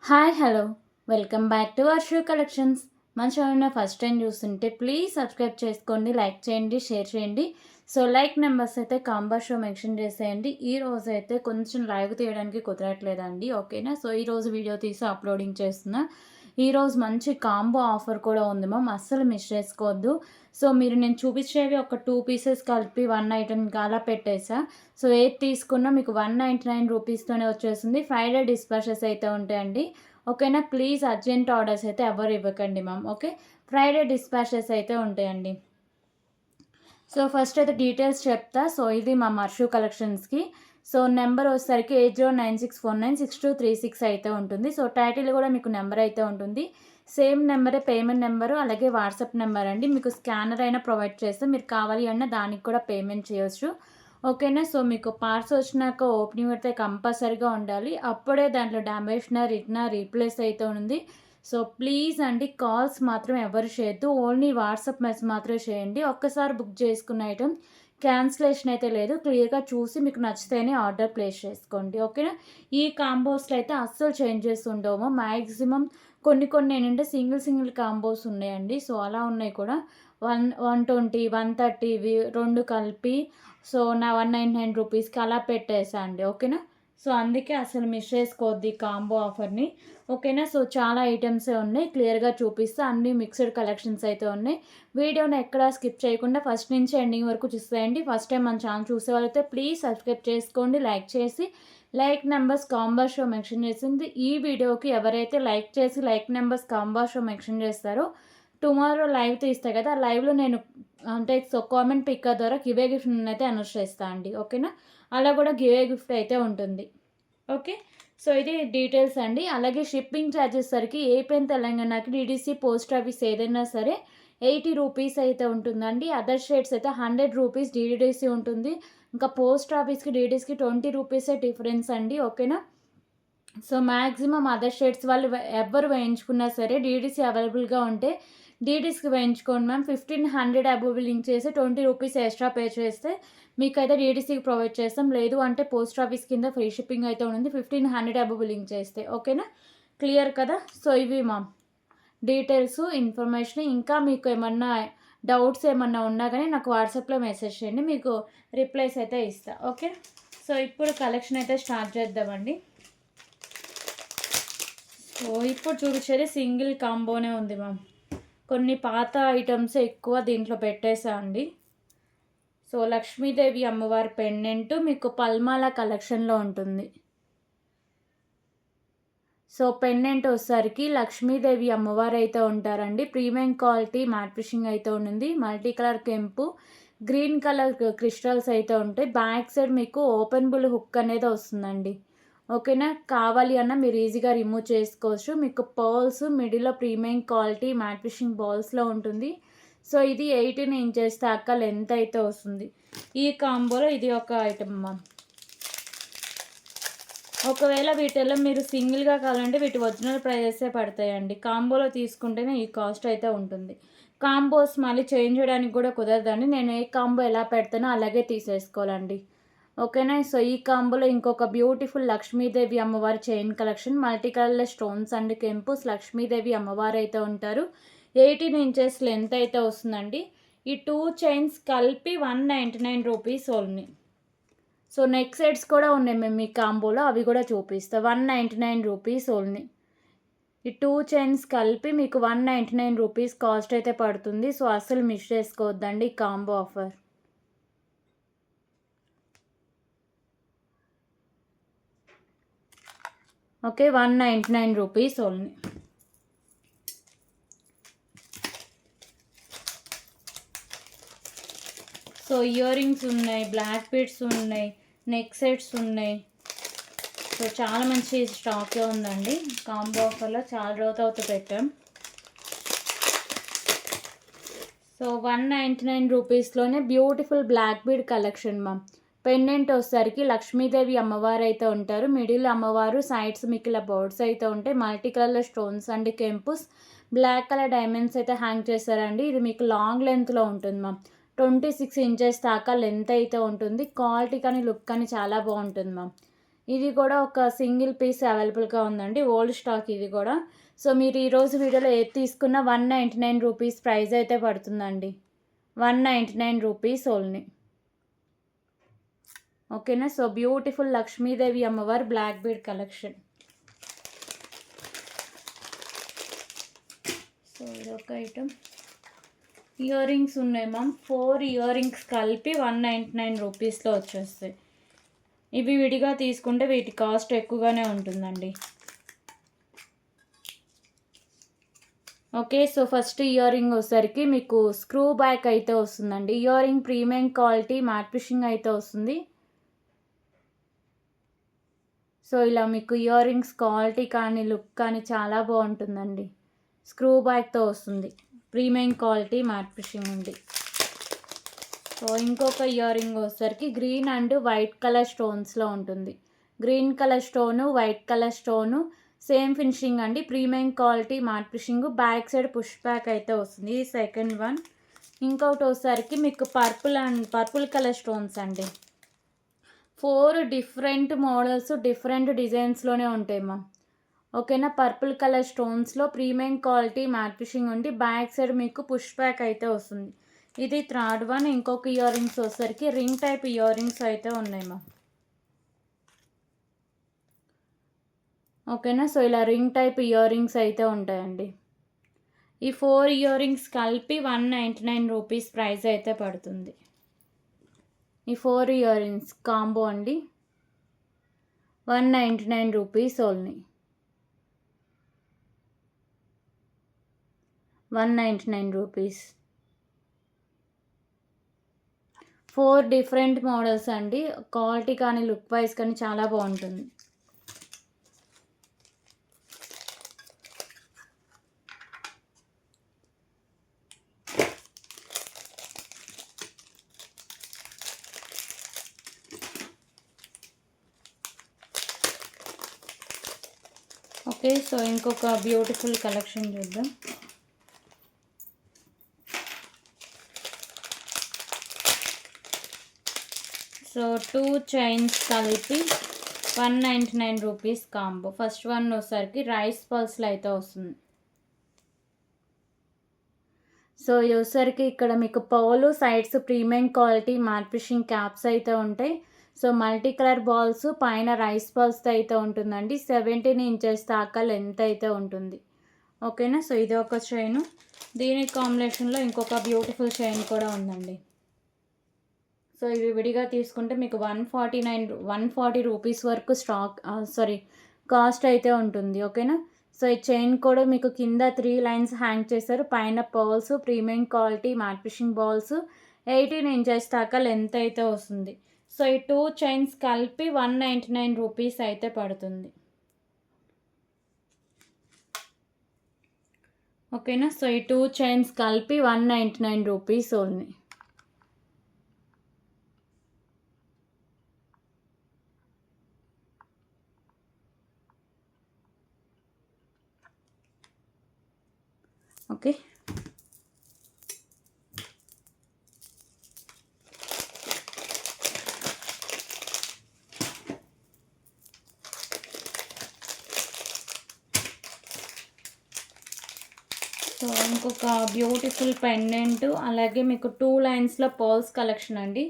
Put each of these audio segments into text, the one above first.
Hi hello welcome back to Varshu collections. మన channel first time చూస్తుంటే please subscribe చేసుకోండి, like చేయండి, షేర్ చేయండి. సో లైక్ నెంబర్స్ అయితే కాంబో షో మెన్షన్ చేసేయండి. ఈ రోజు అయితే కొంచెం లైవ్ తీయడానికి కుదరట్లేదండి, ఓకేనా. సో ఈరోజు వీడియో తీసి అప్లోడింగ్ చేస్తున్నా. ఈరోజు మంచి కాంబో ఆఫర్ కూడా ఉంది మ్యామ్, అస్సలు మిస్ చేసుకోవద్దు. సో మీరు నేను చూపించేవి ఒక 2 పీసెస్ కలిపి 1 ఐటమ్ అలా పెట్టేసా. సో ఏది తీసుకున్నా మీకు 199 రూపీస్తోనే వచ్చేస్తుంది. ఫ్రైడే డిస్పాచెస్ అయితే ఉంటాయండి, ఓకేనా. ప్లీజ్ అర్జెంట్ ఆర్డర్స్ అయితే ఎవరు ఇవ్వకండి మ్యామ్, ఓకే. ఫ్రైడే డిస్పాచెస్ అయితే ఉంటాయండి. సో ఫస్ట్ అయితే డీటెయిల్స్ చెప్తా. సో ఇది మా మర్షు కలెక్షన్స్కి. సో నెంబర్ వచ్చేసరికి 8096496236 అయితే ఉంటుంది. సో టైటిల్ కూడా మీకు నెంబర్ అయితే ఉంటుంది. సేమ్ నెంబరే పేమెంట్ నెంబరు, అలాగే వాట్సాప్ నెంబర్ అండి. మీకు స్కానర్ అయినా ప్రొవైడ్ చేస్తే మీరు కావాలి అన్న దానికి కూడా పేమెంట్ చేయొచ్చు, ఓకేనా. సో మీకు పార్సల్ వచ్చినాక ఓపెనింగ్ అయితే కంపల్సరీగా ఉండాలి. అప్పుడే దాంట్లో డ్యామేజ్నా రిటర్న్ రీప్లేస్ అయితే ఉంది. సో ప్లీజ్ అండి, కాల్స్ మాత్రం ఎవరు చేయొద్దు, ఓన్లీ వాట్సాప్ మెసేజ్ మాత్రమే చేయండి. ఒక్కసారి బుక్ చేసుకున్న ఐటమ్ క్యాన్సిలేషన్ అయితే లేదు. క్లియర్గా చూసి మీకు నచ్చితేనే ఆర్డర్ ప్లేస్ చేసుకోండి, ఓకేనా. ఈ కాంబోస్లో అయితే అస్సలు చేంజెస్ ఉండవు. మ్యాక్సిమం కొన్ని ఏంటంటే సింగిల్ కాంబోస్ ఉన్నాయండి. సో అలా ఉన్నాయి కూడా. 120 130 ఇవి రెండు కలిపి సో 199 రూపీస్కి అలా పెట్టేసా అండి, ఓకేనా. సో అందుకే అసలు మిస్ చేసుకోవద్దు ఈ కాంబో ఆఫర్ని, ఓకేనా. సో చాలా ఐటమ్సే ఉన్నాయి, క్లియర్గా చూపిస్తే అన్ని మిక్స్డ్ కలెక్షన్స్ అయితే ఉన్నాయి. వీడియోని ఎక్కడ స్కిప్ చేయకుండా ఫస్ట్ నుంచి ఎండింగ్ వరకు చూసేయండి. ఫస్ట్ టైం మన ఛానల్ చూసే వాళ్ళైతే ప్లీజ్ సబ్స్క్రైబ్ చేసుకోండి, లైక్ చేసి like numbers combo show mention చేసింది. ఈ వీడియోకి ఎవరైతే లైక్ చేసి like numbers combo show mention చేస్తారో టుమారో లైవ్ తీస్తాయి కదా, ఆ లైవ్లో నేను అంటే సో కామెంట్ పిక్కర్ ద్వారా గివే గిఫ్ట్ అయితే అనౌన్స్ చేస్తాను అండి, ఓకేనా. అలా కూడా గివే గిఫ్ట్ అయితే ఉంటుంది, ఓకే. సో ఇది డీటెయిల్స్ అండి. అలాగే షిప్పింగ్ ఛార్జెస్ సరికి ఏపీ తెలంగాణకి డీడీసీ పోస్ట్ ఆఫీస్ ఏదైనా సరే 80 రూపీస్ అయితే ఉంటుందండి. అదర్ స్టేట్స్ అయితే 100 రూపీస్ డీడీసీ ఉంటుంది. ఇంకా పోస్ట్ ఆఫీస్కి డీడీసీకి 20 రూపీసే డిఫరెన్స్ అండి, ఓకేనా. సో మ్యాక్సిమం అదర్ స్టేట్స్ వాళ్ళు ఎవరు వేయించుకున్నా సరే డీడీసీ అవైలబుల్గా ఉంటే డీడీస్కి వేయించుకోండి మ్యామ్. 1500 అబోవ్ లింక్ చేసి 20 రూపీస్ ఎక్స్ట్రా పే చేస్తే మీకైతే డీడీసీకి ప్రొవైడ్ చేస్తాం. లేదు అంటే పోస్ట్ ఆఫీస్ కింద ఫ్రీ షిప్పింగ్ అయితే ఉంటుంది 1500 అబోవ్ లింక్ చేస్తే, ఓకేనా. క్లియర్ కదా. సో ఇవి మ్యామ్ డీటెయిల్స్ ఇన్ఫర్మేషన్. ఇంకా మీకు ఏమన్నా డౌట్స్ ఏమన్నా ఉన్నా కానీ నాకు వాట్సాప్లో మెసేజ్ చేయండి, మీకు రిప్లైస్ అయితే ఇస్తా, ఓకే. సో ఇప్పుడు కలెక్షన్ అయితే స్టార్ట్ చేద్దామండి. సో ఇప్పుడు చూపించేది సింగిల్ కాంబోనే ఉంది మ్యామ్. కొన్ని పాత ఐటమ్స్ ఎక్కువ దీంట్లో పెట్టేసా అండి. సో లక్ష్మీదేవి అమ్మవారి పెండెంట్ మీకు పల్మాల కలెక్షన్లో ఉంటుంది. సో పెండెంట్ వచ్చేసరికి లక్ష్మీదేవి అమ్మవారు అయితే ఉంటారండి. ప్రీమియం క్వాలిటీ మ్యాట్ ఫిషింగ్ అయితే ఉంటుంది. మల్టీ కలర్ కెంపు గ్రీన్ కలర్ క్రిస్టల్స్ అయితే ఉంటాయి. బ్యాక్ సైడ్ మీకు ఓపెనబుల్ హుక్ అనేది వస్తుందండి, ఓకేనా. కావాలి అన్న మీరు ఈజీగా రిమూవ్ చేసుకోవచ్చు. మీకు పర్ల్స్ మిడిల్లో ప్రీమియం క్వాలిటీ మ్యాట్ ఫిషింగ్ బాల్స్లో ఉంటుంది. సో ఇది 18 ఇంచెస్ దాకా లెంత్ అయితే వస్తుంది. ఈ కాంబోలో ఇది ఒక ఐటమ్ అమ్మా. ఒకవేళ వీటిలో మీరు సింగిల్గా కావాలంటే వీటి ఒరిజినల్ ప్రైజెసే పడతాయండి. కాంబోలో తీసుకుంటేనే ఈ కాస్ట్ అయితే ఉంటుంది. కాంబోస్ మళ్ళీ చేంజ్ చేయడానికి కూడా కుదరదండి. నేను ఏ కాంబో ఎలా పెడతానో అలాగే తీసేసుకోవాలండి, ఓకేనా. సో ఈ కాంబోలో ఇంకొక బ్యూటిఫుల్ లక్ష్మీదేవి అమ్మవారి chain collection multi colour stones and కెంపుస్ లక్ష్మీదేవి అమ్మవారు అయితే ఉంటారు. 18 ఇంచెస్ లెంత్ అయితే వస్తుందండి. ఈ 2 చైన్స్ కలిపి 199 rupees only. So neck sets కూడా ఉన్నాయి మేము ఈ కాంబోలో, అవి కూడా చూపిస్తాం. 199 రూపీస్ ఓన్లీ. ఈ 2 చైన్స్ కలిపి మీకు 199 రూపీస్ కాస్ట్ అయితే పడుతుంది. సో అస్సలు మిస్ చేసుకోవద్దండి ఈ combo offer, okay. 199 rupees only. So earrings ఉన్నాయి, బ్లాక్ బీడ్స్ ఉన్నాయి, నెక్ సెట్స్ ఉన్నాయి. సో చాలా మంచి స్టాకే ఉందండి. కాంబో ఆఫర్లో చాలా రోజులతో పెట్టాం. సో 199 రూపీస్లోనే beautiful black bead collection ma'am. Pendant వచ్చేసరికి లక్ష్మీదేవి అమ్మవారు అయితే ఉంటారు. మిడిల్ అమ్మవారు, సైడ్స్ మీకు ఇలా బర్డ్స్ అయితే ఉంటాయి. మల్టీ కలర్ స్టోన్స్ అండ్ కెంపుస్ బ్లాక్ కలర్ డైమండ్స్ అయితే హ్యాంగ్ చేస్తారండి. ఇది మీకు లాంగ్ లెంత్లో ఉంటుంది మ్యామ్. 26 ఇంచెస్ దాకా లెంత్ అయితే ఉంటుంది. క్వాలిటీ కానీ లుక్ కానీ చాలా బాగుంటుంది మ్యామ్. ఇది కూడా ఒక సింగిల్ పీస్ అవైలబుల్గా ఉందండి, ఓల్డ్ స్టాక్ ఇది కూడా. సో మీరు ఈరోజు వీడియోలో ఏది తీసుకున్న 199 రూపీస్ ప్రైస్ అయితే పడుతుందండి, 199 రూపీస్ ఓన్లీ. ఓకేనా. సో బ్యూటిఫుల్ లక్ష్మీదేవి అమ్మవారి బ్లాక్ బీడ్ కలెక్షన్. సో ఇదొక ఐటమ్. ఇయర్ రింగ్స్ ఉన్నాయి మ్యామ్, 4 ఇయర్ రింగ్స్ కలిపి 199 రూపీస్లో వచ్చేస్తాయి. ఇవి విడిగా తీసుకుంటే వీటి కాస్ట్ ఎక్కువగానే ఉంటుందండి. Okay. So first earring వచ్చేసరికి మీకు స్క్రూ బ్యాక్ అయితే వస్తుందండి. Ear ring premium quality matte finishing అయితే వస్తుంది. సో ఇలా మీకు ఇయర్ రింగ్స్ క్వాలిటీ కానీ లుక్ కానీ చాలా బాగుంటుందండి. స్క్రూ బ్యాక్తో వస్తుంది, ప్రీమియం క్వాలిటీ మ్యాట్ ఫిషింగ్ ఉంది. సో ఇంకొక ఇయర్ రింగ్ వచ్చేసరికి గ్రీన్ అండ్ వైట్ కలర్ స్టోన్స్లో ఉంటుంది. Green colour stone, white colour stone, same finishing అండి, premium quality matte finishing. Back side push back అయితే వస్తుంది, ఇది సెకండ్ వన్. ఇంకొకటి వచ్చేసరికి మీకు పర్పుల్ కలర్ స్టోన్స్ అండి. 4 డిఫరెంట్ మోడల్స్ డిఫరెంట్ డిజైన్స్లోనే ఉంటాయి మా. ఓకేనా. పర్పుల్ కలర్ స్టోన్స్లో ప్రీమియం క్వాలిటీ మ్యాట్ ఫిషింగ్ ఉండి బ్యాక్ సైడ్ మీకు పుష్ బ్యాక్ అయితే వస్తుంది. ఇది థర్డ్ వన్. ఇంకొక ఇయర్ రింగ్స్ వచ్చేసరికి రింగ్ టైప్ ఇయర్ రింగ్స్ అయితే ఉన్నాయి మా. ఓకేనా. సో ఇలా రింగ్ టైప్ ఇయర్ రింగ్స్ అయితే ఉంటాయండి. ఈ 4 ఇయర్ రింగ్స్ కలిపి 199 రూపీస్ ప్రైస్ అయితే పడుతుంది. ఈ 4 ఇయర్ రింగ్స్ కాంబో అండి, 199 rupees only, 199 rupees. 4 different models అండి, క్వాలిటీ కానీ లుక్ వైజ్ కానీ చాలా బాగుంటుంది. ఓకే. సో ఇంకొక బ్యూటిఫుల్ కలెక్షన్ చూద్దాం. సో 2 చైన్స్ కలిపి 199 రూపీస్ కాంబో. ఫస్ట్ వన్ వచ్చేసరికి రైస్ పల్స్లో అయితే వస్తుంది. సో ఇది వచ్చేసరికి ఇక్కడ మీకు పౌలు sides premium quality matte finishing caps అయితే ఉంటాయి. సో మల్టీ కలర్ బాల్స్ పైన రైస్ పల్స్తో అయితే ఉంటుందండి. 17 ఇంచెస్ దాకా లెంత్ అయితే ఉంటుంది. ఓకేనా. సో ఇది ఒక చైను. దీని కాంబినేషన్లో ఇంకొక బ్యూటిఫుల్ చైన్ కూడా ఉందండి. సో ఇవి విడిగా తీసుకుంటే మీకు 140 రూపీస్ వరకు కాస్ట్ అయితే ఉంటుంది. ఓకేనా. సో ఈ చైన్ కూడా మీకు కింద 3 లైన్స్ హ్యాంగ్ చేశారు, పైన pearls premium quality matte finishing balls 18 inches దాకా లెంత్ అయితే వస్తుంది. సో ఈ 2 చైన్స్ కలిపి 199 రూపీస్ అయితే పడుతుంది. ఓకేనా. సో ఈ 2 చైన్స్ కలిపి 199 రూపీస్ ఓన్లీ. ఓకే. సో ఇంకొక బ్యూటిఫుల్ పెండెంట్, అలాగే మీకు 2 లైన్స్లో పర్ల్స్ కలెక్షన్ అండి.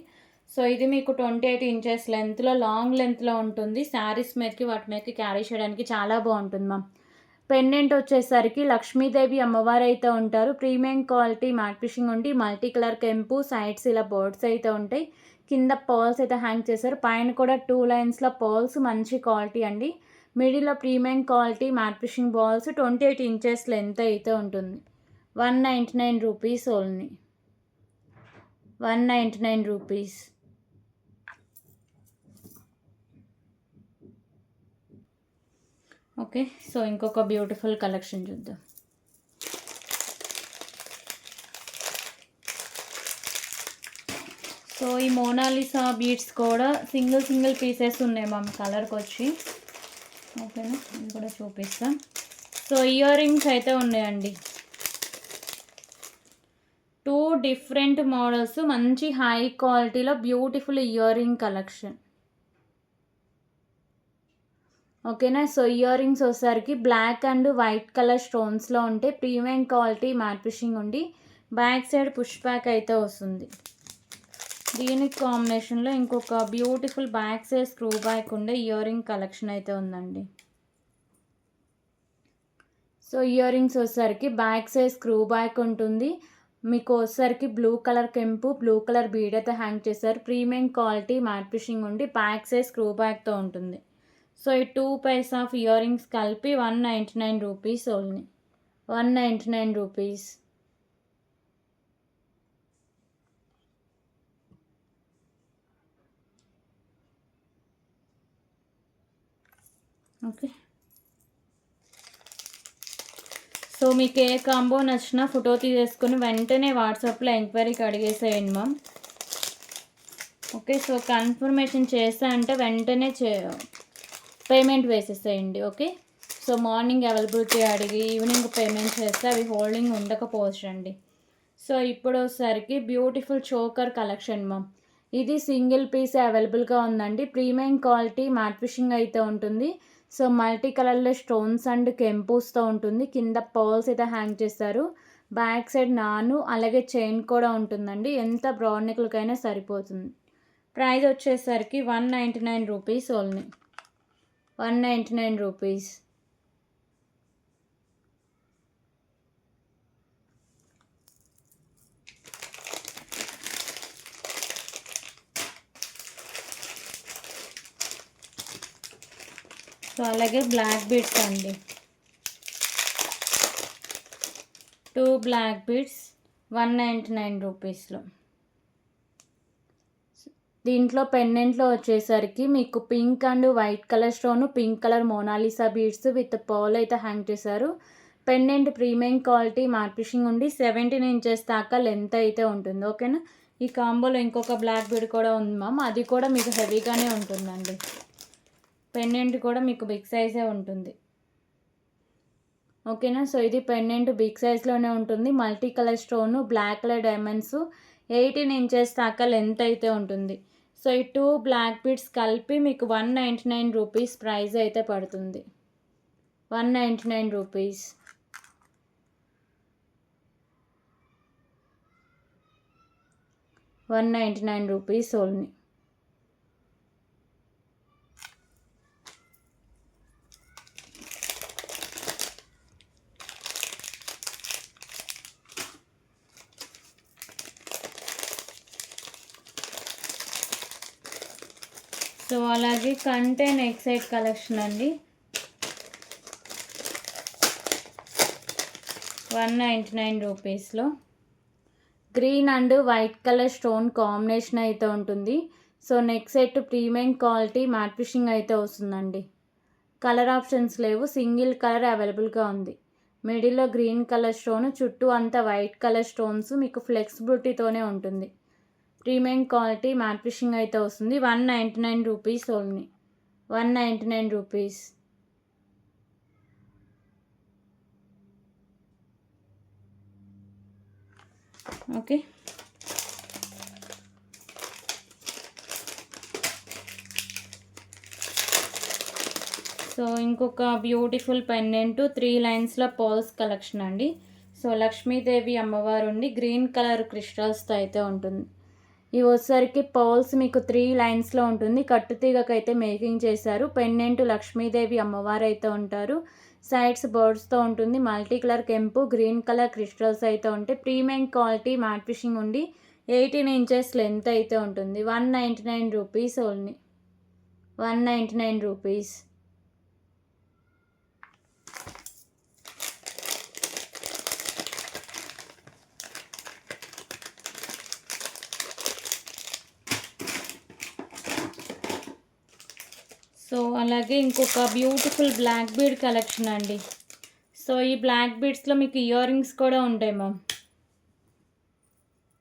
సో ఇది మీకు 28 ఇంచెస్ లెంత్లో లాంగ్ లెంత్లో ఉంటుంది. శారీస్ మీదకి వాటి మీదకి క్యారీ చేయడానికి చాలా బాగుంటుంది మ్యామ్. పెండెంట్ వచ్చేసరికి లక్ష్మీదేవి అమ్మవారు అయితే ఉంటారు. ప్రీమియం క్వాలిటీ మ్యాట్ ఫిషింగ్ ఉండి మల్టీ కలర్ కెంపు, సైడ్స్ ఇలా బర్డ్స్ అయితే ఉంటాయి. కింద పర్ల్స్ అయితే హ్యాంగ్ చేశారు, పైన కూడా 2 లైన్స్లో పర్ల్స్ మంచి క్వాలిటీ అండి. మిడిల్లో premium quality matte finishing balls 28 inches length అయితే ఉంటుంది. 199 rupees only, 199 rupees. Okay. So ఇంకొక బ్యూటిఫుల్ కలెక్షన్ చూద్దాం. సో ఈ మోనాలిసా బీడ్స్ కూడా సింగిల్ పీసెస్ ఉన్నాయి మ్యామ్ కలర్కి వచ్చి. ఓకేనా, ఇది కూడా చూపిస్తాం. సో ఇయర్ రింగ్స్ అయితే ఉన్నాయండి, 2 డిఫరెంట్ మోడల్స్, మంచి హై క్వాలిటీలో బ్యూటిఫుల్ ఇయర్ రింగ్ కలెక్షన్. ఓకేనా. సో ఇయర్ రింగ్స్ వచ్చేసరికి బ్లాక్ అండ్ వైట్ కలర్ స్టోన్స్లో ఉంటే ప్రీమియం క్వాలిటీ మ్యాట్ ఫినిషింగ్ ఉండి బ్యాక్ సైడ్ పుష్ బ్యాక్ అయితే వస్తుంది. దీనికి కాంబినేషన్లో ఇంకొక beautiful back side screw back ఉండే ఇయర్ రింగ్ కలెక్షన్ అయితే ఉందండి. సో ఇయర్ రింగ్స్ వచ్చేసరికి బ్యాక్ సైడ్ స్క్రూ బ్యాక్ ఉంటుంది. మీకు వచ్చేసరికి బ్లూ కలర్ కెంపు, బ్లూ కలర్ బీడ్ అయితే హ్యాంగ్ చేశారు. ప్రీమియం క్వాలిటీ మ్యాట్ ఫినిషింగ్ ఉండి బ్యాక్ సైడ్ స్క్రూ బ్యాక్తో ఉంటుంది. సో ఈ 2 పైర్స్ ఆఫ్ ఇయర్ రింగ్స్ కలిపి 199 rupees only. 199 rupees. Okay. So మీకు ఏ కాంబో నచ్చినా ఫోటో తీసేసుకొని వెంటనే వాట్సాప్లో ఎంక్వైరీకి అడిగేసేయండి మ్యామ్. ఓకే. సో కన్ఫర్మేషన్ చేస్తా అంటే వెంటనే పేమెంట్ వేసేసేయండి. ఓకే. సో మార్నింగ్ అవైలబిలిటీ అడిగి ఈవినింగ్ పేమెంట్ చేస్తే అవి హోల్డింగ్ ఉండకపోవచ్చండి. సో ఇప్పుడు వచ్చేసరికి బ్యూటిఫుల్ చోకర్ కలెక్షన్ మ్యామ్. ఇది సింగిల్ పీస్ అవైలబుల్గా ఉందండి. ప్రీమియం క్వాలిటీ మ్యాట్ ఫినిషింగ్ అయితే ఉంటుంది. సో మల్టీ కలర్లో స్టోన్స్ అండ్ కెంపూస్తో ఉంటుంది. కింద పర్ల్స్ అయితే హ్యాంగ్ చేస్తారు. బ్యాక్ సైడ్ నాను అలాగే చైన్ కూడా ఉంటుందండి. ఎంత బ్రాడ్ నెక్లకైనా సరిపోతుంది. ప్రైస్ వచ్చేసరికి 199 రూపీస్ ఓన్లీ. 199 రూపీస్. సో అలాగే బ్లాక్ బీడ్స్ అండి. 2 బ్లాక్ బీడ్స్ 199 రూపీస్లో. దీంట్లో పెండెంట్లో వచ్చేసరికి మీకు pink and white colour stone, pink colour Mona Lisa beads with pearl అయితే హ్యాంగ్ చేశారు. Pendant premium quality matte finishing ఉండి 17 ఇంచెస్ దాకా లెంత్ అయితే ఉంటుంది. ఓకేనా. ఈ కాంబోలో ఇంకొక బ్లాక్ బీడ్ కూడా ఉంది మ్యామ్. అది కూడా మీకు హెవీగానే ఉంటుందండి. పెండెంట్ కూడా మీకు బిగ్ సైజే ఉంటుంది. ఓకేనా. సో ఇది పెండెంట్ బిగ్ సైజ్లోనే ఉంటుంది. Multi colour stone, black colour diamonds 18 inches దాకా లెంత్ అయితే ఉంటుంది. సో ఈ 2 బ్లాక్ బీడ్స్ కలిపి మీకు 199 రూపీస్ ప్రైస్ అయితే పడుతుంది. 199 రూపీస్. Rupees only. సో అలాగే కంటెన్ ఎక్సైట్ కలెక్షన్ అండి. 199 రూపీస్లో green and white colour stone combination అయితే ఉంటుంది. So neck set premium quality matte finishing అయితే వస్తుందండి. కలర్ ఆప్షన్స్ లేవు, సింగిల్ కలర్ అవైలబుల్గా ఉంది. మిడిల్లో గ్రీన్ కలర్ స్టోన్, చుట్టూ అంతా వైట్ కలర్ స్టోన్స్, మీకు ఫ్లెక్సిబిలిటీతోనే ఉంటుంది. ప్రీమియం క్వాలిటీ మ్యాట్ ఫినిషింగ్ అయితే వస్తుంది. 199 rupees only. 199 rupees. Okay. So ఇంకొక బ్యూటిఫుల్ పెండెంట్ 3 లైన్స్లో పర్ల్స్ కలెక్షన్ అండి. సో లక్ష్మీదేవి అమ్మవారు ఉండి గ్రీన్ కలర్ క్రిస్టల్స్తో అయితే ఉంటుంది. ఇవి వచ్చేసరికి పర్ల్స్ మీకు 3 లైన్స్లో ఉంటుంది. కట్టుతీగకైతే మేకింగ్ చేశారు. పెండెంట్ లక్ష్మీదేవి అమ్మవారు అయితే ఉంటారు. సైడ్స్ బర్డ్స్తో ఉంటుంది. మల్టీ కలర్ కెంపు, గ్రీన్ కలర్ క్రిస్టల్స్ అయితే ఉంటాయి. ప్రీమియం క్వాలిటీ మ్యాట్ ఫినిషింగ్ ఉండి 18 ఇంచెస్ లెంత్ అయితే ఉంటుంది. 199 రూపీస్ ఓన్లీ. 199 రూపీస్. సో అలాగే ఇంకొక బ్యూటిఫుల్ బ్లాక్ బీడ్ కలెక్షన్ అండి. సో ఈ బ్లాక్ బీడ్స్లో మీకు ఇయర్ రింగ్స్ కూడా ఉంటాయి మ్యామ్.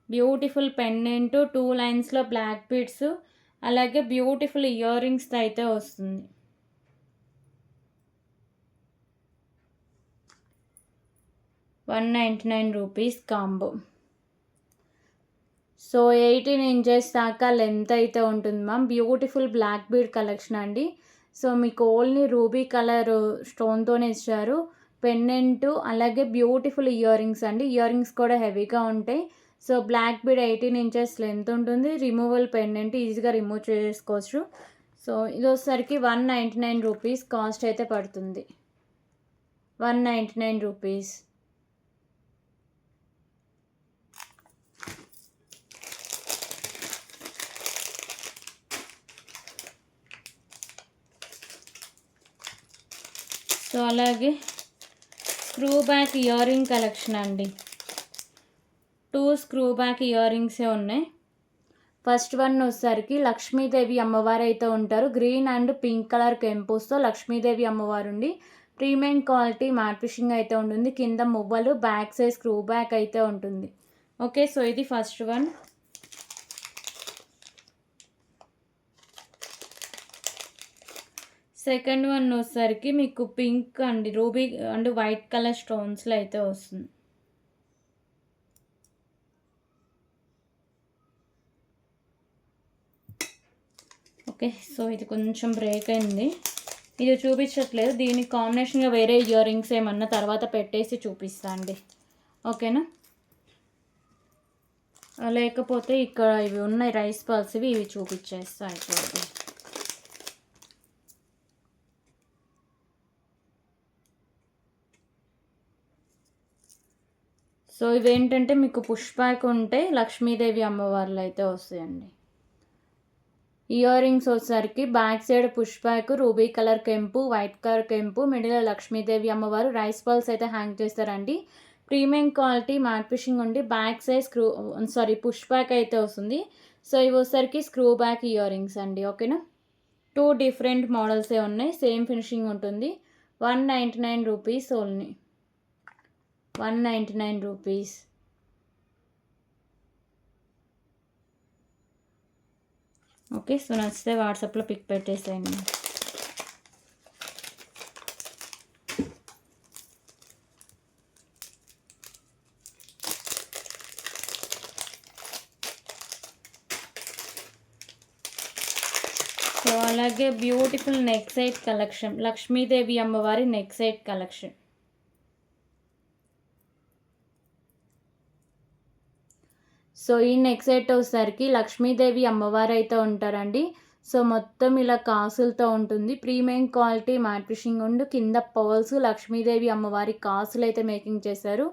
బ్యూటిఫుల్ పెండెంట్ 2 లైన్స్లో బ్లాక్ బీడ్స్, అలాగే బ్యూటిఫుల్ ఇయర్ రింగ్స్ అయితే వస్తుంది. ₹199 కాంబో. సో 18 ఇంచెస్ దాకా లెంత్ అయితే ఉంటుంది ma'am. Beautiful black bead collection అండి. సో మీకు ఓన్లీ రూబీ కలర్ స్టోన్తోనే ఇచ్చారు. పెండెంటు అలాగే బ్యూటిఫుల్ ఇయర్ రింగ్స్ అండి. ఇయర్ రింగ్స్ కూడా హెవీగా ఉంటాయి. So black bead 18 inches length ఉంటుంది. రిమూవల్ పెండెంట్, ఈజీగా రిమూవ్ చేసుకోవచ్చు. సో ఇది వచ్చేసరికి 199 రూపీస్ కాస్ట్ అయితే పడుతుంది. 199 రూపీస్. సో అలాగే screw back ear ring collection అండి. 2 స్క్రూ బ్యాక్ ఇయర్ రింగ్సే ఉన్నాయి. ఫస్ట్ వన్ వచ్చేసరికి లక్ష్మీదేవి అమ్మవారు అయితే ఉంటారు. గ్రీన్ అండ్ పింక్ కలర్ కెంపుస్తో లక్ష్మీదేవి అమ్మవారు ఉండి ప్రీమియం క్వాలిటీ మ్యాట్ ఫిషింగ్ అయితే ఉంటుంది. కింద మువ్వలు, బ్యాక్ సైడ్ స్క్రూ బ్యాక్ అయితే ఉంటుంది. ఓకే, సో ఇది ఫస్ట్ వన్. సెకండ్ వన్ వచ్చేసరికి మీకు పింక్ అండి, రూబీ అండ్ వైట్ కలర్ స్టోన్స్లో అయితే వస్తుంది. ఓకే, సో ఇది కొంచెం బ్రేక్ అయింది, ఇది చూపించట్లేదు. దీనికి కాంబినేషన్గా వేరే ఇయర్ రింగ్స్ ఏమన్నా తర్వాత పెట్టేసి చూపిస్తా అండి. ఓకేనా, లేకపోతే ఇక్కడ ఇవి ఉన్నాయి రైస్ పల్స్, ఇవి చూపించేస్తా అయిపోతుంది. సో ఇవేంటంటే మీకు పుష్ బ్యాక్ ఉంటే లక్ష్మీదేవి అమ్మవార్లు అయితే వస్తాయండి. ఇయర్ రింగ్స్ వచ్చేసరికి back side push back, ruby colour కెంపు, వైట్ కలర్ కెంపు, మిడిల్ లక్ష్మీదేవి అమ్మవారు, రైస్ బాల్స్ అయితే హ్యాంగ్ చేస్తారండి. ప్రీమియం క్వాలిటీ మ్యాట్ ఫిషింగ్ ఉండి బ్యాక్ సైడ్ పుష్ బ్యాక్ అయితే వస్తుంది. సో ఇవి వచ్చేసరికి స్క్రూ బ్యాక్ ఇయర్ రింగ్స్ అండి. ఓకేనా, 2 డిఫరెంట్ మోడల్సే ఉన్నాయి, సేమ్ ఫినిషింగ్ ఉంటుంది. 199 rupees only. 199 rupees. Okay, so నచ్చితే వాట్సాప్లో పిక్ పెట్టేసేయండి. సో అలాగే beautiful neck set collection, Lakshmidevi అమ్మవారి నెక్ సెట్ కలెక్షన్. సో ఈ నెక్ సెట్ వచ్చేసరికి లక్ష్మీదేవి అమ్మవారు అయితే ఉంటారండి. సో మొత్తం ఇలా కాసులతో ఉంటుంది. ప్రీమియం క్వాలిటీ మ్యాట్ ఫిషింగ్ ఉండి కింద పర్ల్స్, లక్ష్మీదేవి అమ్మవారి కాసులు అయితే మేకింగ్ చేశారు.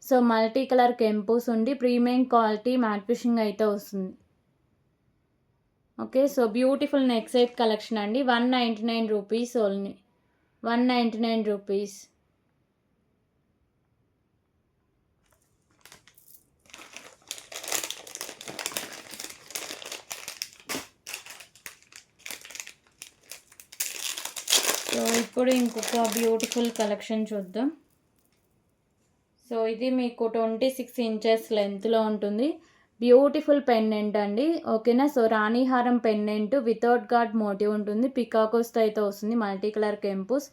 సో మల్టీ కలర్ కెంపుస్ ఉండి ప్రీమియం క్వాలిటీ మ్యాట్ ఫిషింగ్ అయితే వస్తుంది. Okay, so beautiful neck set collection అండి. 199 రూపీస్ ఓన్లీ. 199 రూపీస్. సో ఇప్పుడు ఇంకొక బ్యూటిఫుల్ కలెక్షన్ చూద్దాం. సో ఇది మీకు 26 ఇంచెస్ లెంత్లో ఉంటుంది. బ్యూటిఫుల్ పెండెంట్ అండి. ఓకేనా, సో రాణిహారం పెండెంట్ వితౌట్ గాడ్ మోటివ్ ఉంటుంది. పికాకోస్తో అయితే వస్తుంది. మల్టీ కలర్ కెంపుస్,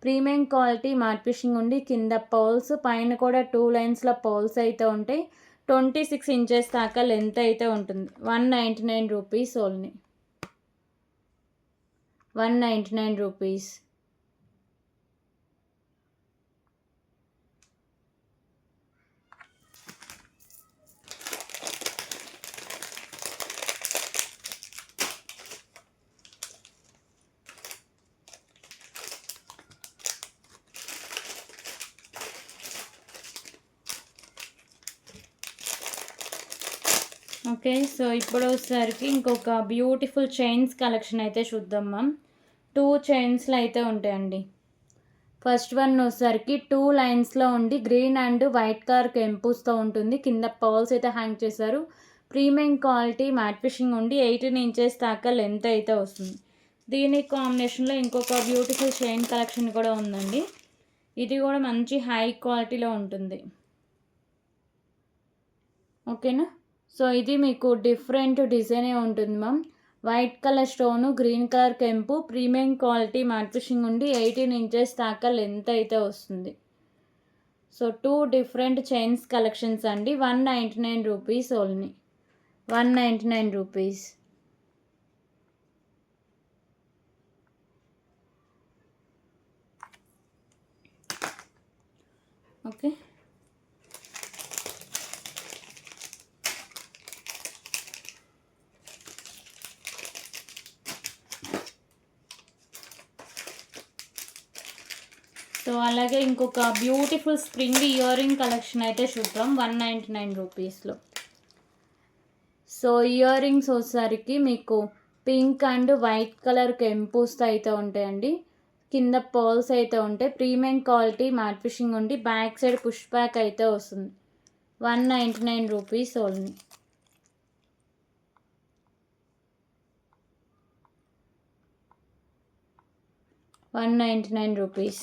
ప్రీమియం క్వాలిటీ మ్యాట్ ఫిషింగ్ ఉండి కింద పౌల్స్, పైన కూడా 2 లైన్స్లో పౌల్స్ అయితే ఉంటాయి. 26 ఇంచెస్ దాకా లెంత్ అయితే ఉంటుంది. 199 rupees only. 199 rupees. Okay, so ఇప్పుడు వచ్చేసరికి ఇంకొక బ్యూటిఫుల్ చైన్స్ కలెక్షన్ అయితే చూద్దాం మ్యామ్. 2 చైన్స్లో అయితే ఉంటాయండి. ఫస్ట్ వన్ వచ్చేసరికి 2 లైన్స్లో ఉండి గ్రీన్ అండ్ వైట్ కలర్ కెంపుస్తో ఉంటుంది. కింద పర్ల్స్ అయితే హ్యాంగ్ చేశారు. ప్రీమియం క్వాలిటీ మ్యాట్ ఫిషింగ్ ఉండి 18 ఇంచెస్ దాకా లెంత్ అయితే వస్తుంది. దీని కాంబినేషన్లో ఇంకొక బ్యూటిఫుల్ చైన్ కలెక్షన్ కూడా ఉందండి. ఇది కూడా మంచి హై క్వాలిటీలో ఉంటుంది. ఓకేనా, సో ఇది మీకు డిఫరెంట్ డిజైనే ఉంటుంది ma'am. White colour stone, green colour కెంపు, ప్రీమియం క్వాలిటీ మ్యాట్ ఫిషింగ్ ఉండి 18 ఇంచెస్ దాకా లెంత్ అయితే వస్తుంది. సో 2 డిఫరెంట్ చైన్స్ కలెక్షన్స్ అండి. 199 rupees only. 199 rupees. Okay. So అలాగే ఇంకొక beautiful spring ear ring collection అయితే చూద్దాం 199 రూపీస్లో. సో ఇయర్ రింగ్స్ వచ్చేసరికి మీకు పింక్ అండ్ వైట్ కలర్ కెంపుస్తో అయితే ఉంటాయండి. కింద పర్ల్స్ అయితే ఉంటాయి. ప్రీమియం క్వాలిటీ మ్యాట్ ఫిషింగ్ ఉండి బ్యాక్ సైడ్ పుష్ బ్యాక్ అయితే వస్తుంది. 199 రూపీస్ ఓన్లీ. ₹199.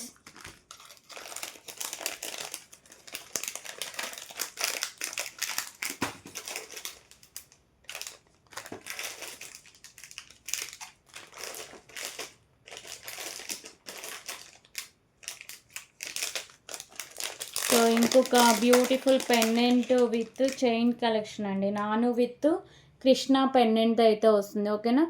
సో ఇంకొక beautiful pendant with chain collection అండి. నాను విత్ కృష్ణ పెండెంట్ అయితే వస్తుంది. ఓకేనా.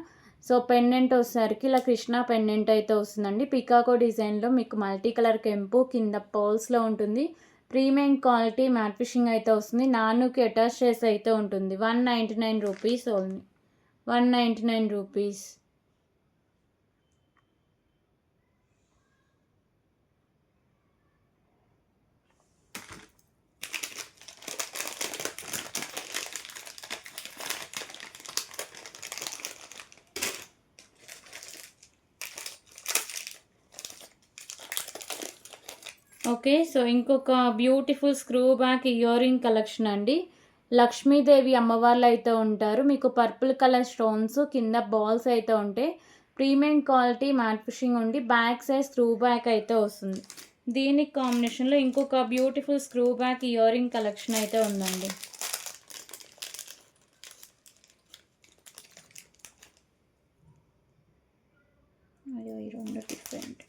సో పెండెంట్ వచ్చేసరికి ఇలా కృష్ణ పెండెంట్ అయితే వస్తుందండి. పికాకో డిజైన్లో మీకు మల్టీ కలర్ కెంపు కింద పర్ల్స్లో ఉంటుంది. ప్రీమియం క్వాలిటీ మ్యాట్ ఫిషింగ్ అయితే వస్తుంది. నానుకి అటాచ్ చేసి అయితే ఉంటుంది. 199 rupees only. 199 rupees. Okay. So ఇంకొక beautiful screw back ear ring collection అండి. లక్ష్మీదేవి అమ్మవార్లు అయితే ఉంటారు. మీకు పర్పుల్ కలర్ స్టోన్స్ కింద బాల్స్ అయితే ఉంటాయి. ప్రీమియం క్వాలిటీ మ్యాట్ ఫిషింగ్ ఉండి బ్యాక్ సైడ్ స్క్రూ బ్యాక్ అయితే వస్తుంది. దీనికి కాంబినేషన్లో ఇంకొక beautiful screw back ear ring collection అయితే ఉందండి. అయ్యో ఈ రెండు డిఫరెంట్.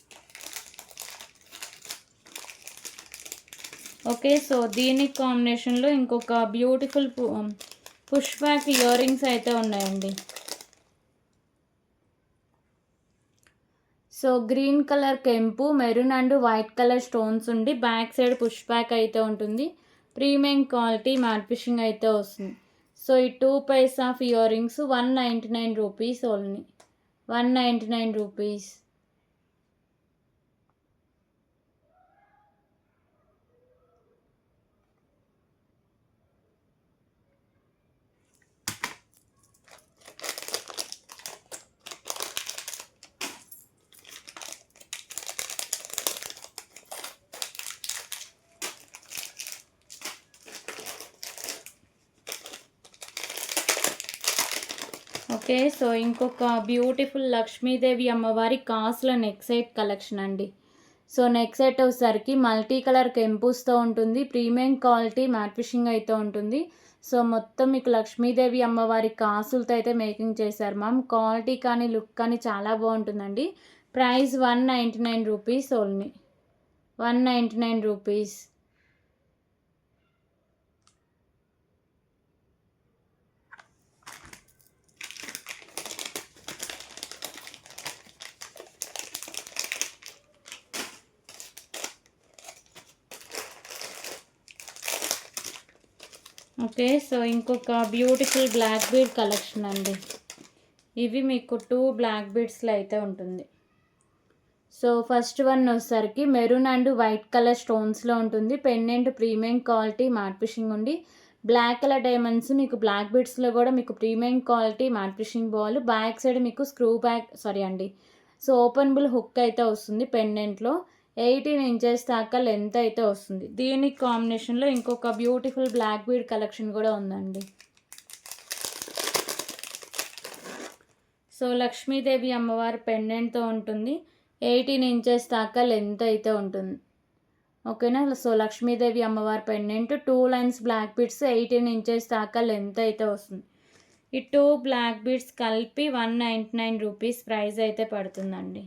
ఓకే. సో దీనికి కాంబినేషన్లో ఇంకొక beautiful push back earrings అయితే ఉన్నాయండి. సో గ్రీన్ కలర్ కెంపు maroon and white colour stones ఉండి బ్యాక్ సైడ్ పుష్ బ్యాక్ అయితే ఉంటుంది. ప్రీమియం క్వాలిటీ మ్యాట్ ఫిషింగ్ అయితే వస్తుంది. సో ఈ 2 pairs of ear rings 199 rupees only. 199 rupees. Okay. So ఇంకొక బ్యూటిఫుల్ లక్ష్మీదేవి అమ్మవారి కాసుల నెక్ సెట్ కలెక్షన్ అండి. సో నెక్ సెట్ వచ్చేసరికి మల్టీ కలర్ కెంపుస్తో ఉంటుంది. ప్రీమియం క్వాలిటీ మ్యాట్ ఫిషింగ్ అయితే ఉంటుంది. సో మొత్తం మీకు లక్ష్మీదేవి అమ్మవారి కాసులతో అయితే మేకింగ్ చేశారు మ్యామ్. క్వాలిటీ కానీ లుక్ కానీ చాలా బాగుంటుందండి. Price 199 rupees only. 199 rupees. Okay. So ఇంకొక బ్యూటిఫుల్ బ్లాక్ బీడ్ కలెక్షన్ అండి. ఇవి మీకు 2 బ్లాక్ బీడ్స్లో అయితే ఉంటుంది. సో ఫస్ట్ వన్ వచ్చేసరికి మెరూన్ అండ్ వైట్ కలర్ స్టోన్స్లో ఉంటుంది. Pendant premium quality matte fishing ఉండి బ్లాక్ కలర్ డైమండ్స్ మీకు బ్లాక్ బీడ్స్లో కూడా మీకు premium quality matte finishing ball. Back side మీకు screw back so openable hook అయితే వస్తుంది. పెండెంట్లో 18 ఇంచెస్ దాకా లెంత్ అయితే వస్తుంది. దీనికి కాంబినేషన్లో ఇంకొక బ్యూటిఫుల్ బ్లాక్ బీడ్ కలెక్షన్ కూడా ఉందండి. సో లక్ష్మీదేవి అమ్మవారి పెండెంట్తో ఉంటుంది. 18 ఇంచెస్ దాకా లెంత్ అయితే ఉంటుంది. ఓకేనా. సో లక్ష్మీదేవి అమ్మవారి pendant 2 lines black beads 18 inches దాకా లెంత్ అయితే వస్తుంది. ఈ 2 బ్లాక్ బీడ్స్ కలిపి 199 రూపీస్ ప్రైస్ అయితే పడుతుందండి.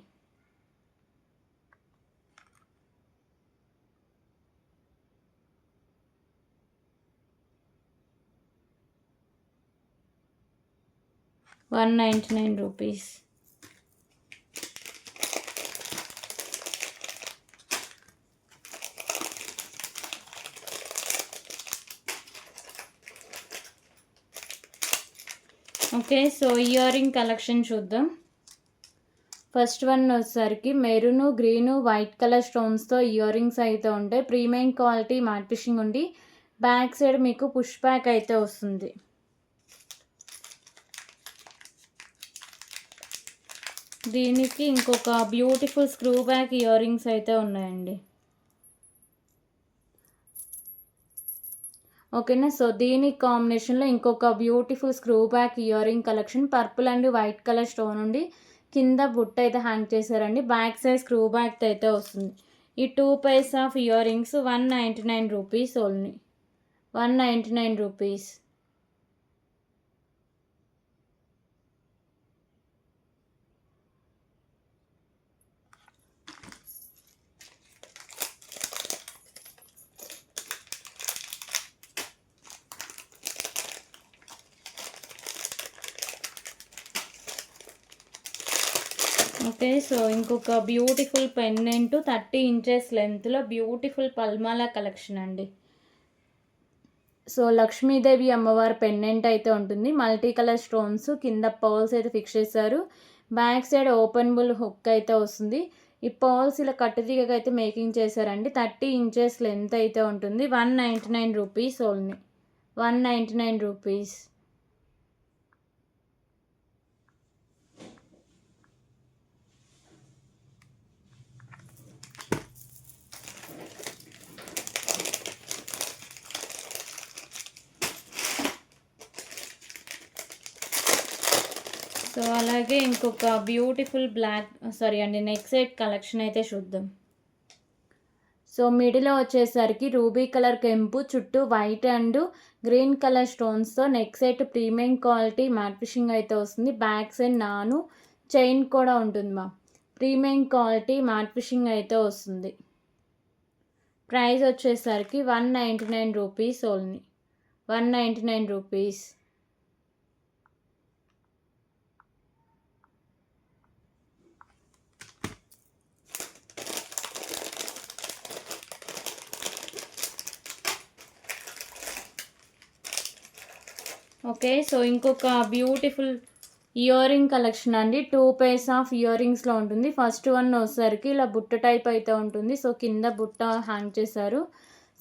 ₹199. Okay, so ear ring collection చూద్దాం. ఫస్ట్ వన్ వచ్చేసరికి మెరూన్, గ్రీన్, వైట్ కలర్ స్టోన్స్తో ఇయర్ రింగ్స్ అయితే ఉంటాయి. ప్రీమియం క్వాలిటీ మ్యాట్ ఫిషింగ్ ఉండి బ్యాక్ సైడ్ మీకు పుష్ బ్యాక్ అయితే వస్తుంది. దీనికి ఇంకొక beautiful screw back earrings అయితే ఉన్నాయండి. ఓకేనా, సో దీనికి కాంబినేషన్లో ఇంకొక beautiful screw back ear ring collection purple and white colour stone ఉండి కింద బుట్ట అయితే హ్యాంగ్ చేశారండి. బ్యాక్ సైడ్ స్క్రూ బ్యాక్ అయితే వస్తుంది. ఈ 2 pairs of ear rings 199 rupees only. 199 rupees. Okay, so ఇంకొక బ్యూటిఫుల్ పెండెంట్ 30 inches లెంత్లో బ్యూటిఫుల్ పల్మాలా కలెక్షన్ అండి. సో లక్ష్మీదేవి అమ్మవారి పెండెంట్ అయితే ఉంటుంది. మల్టీ కలర్ స్టోన్స్ కింద పర్ల్స్ అయితే ఫిక్స్ చేశారు. బ్యాక్ సైడ్ ఓపెనబుల్ హుక్ అయితే వస్తుంది. ఈ పర్ల్స్ ఇలా కట్టుతీగగా అయితే మేకింగ్ చేశారండి. 30 inches లెంత్ అయితే ఉంటుంది. 199 రూపీస్ ఓన్లీ. 199 రూపీస్. సో అలాగే ఇంకొక బ్యూటిఫుల్ నెక్ సెట్ కలెక్షన్ అయితే చూద్దాం. సో మిడిల్లో వచ్చేసరికి రూబీ కలర్ కెంపు చుట్టూ వైట్ అండ్ గ్రీన్ కలర్ స్టోన్స్తో neck set premium quality matte finishing అయితే వస్తుంది. బ్యాక్ సైడ్ నాను చైన్ కూడా ఉంటుంది మా. ప్రీమియం క్వాలిటీ మ్యాట్ ఫిషింగ్ అయితే వస్తుంది. ప్రైస్ వచ్చేసరికి 199 rupees only. 199 rupees. Okay, so ఇంకొక బ్యూటిఫుల్ ఇయర్ రింగ్ కలెక్షన్ అండి. 2 pairs ఆఫ్ ఇయర్ రింగ్స్లో ఉంటుంది. ఫస్ట్ వన్ వచ్చేసరికి ఇలా బుట్ట టైప్ అయితే ఉంటుంది. సో కింద బుట్ట హ్యాంగ్ చేశారు.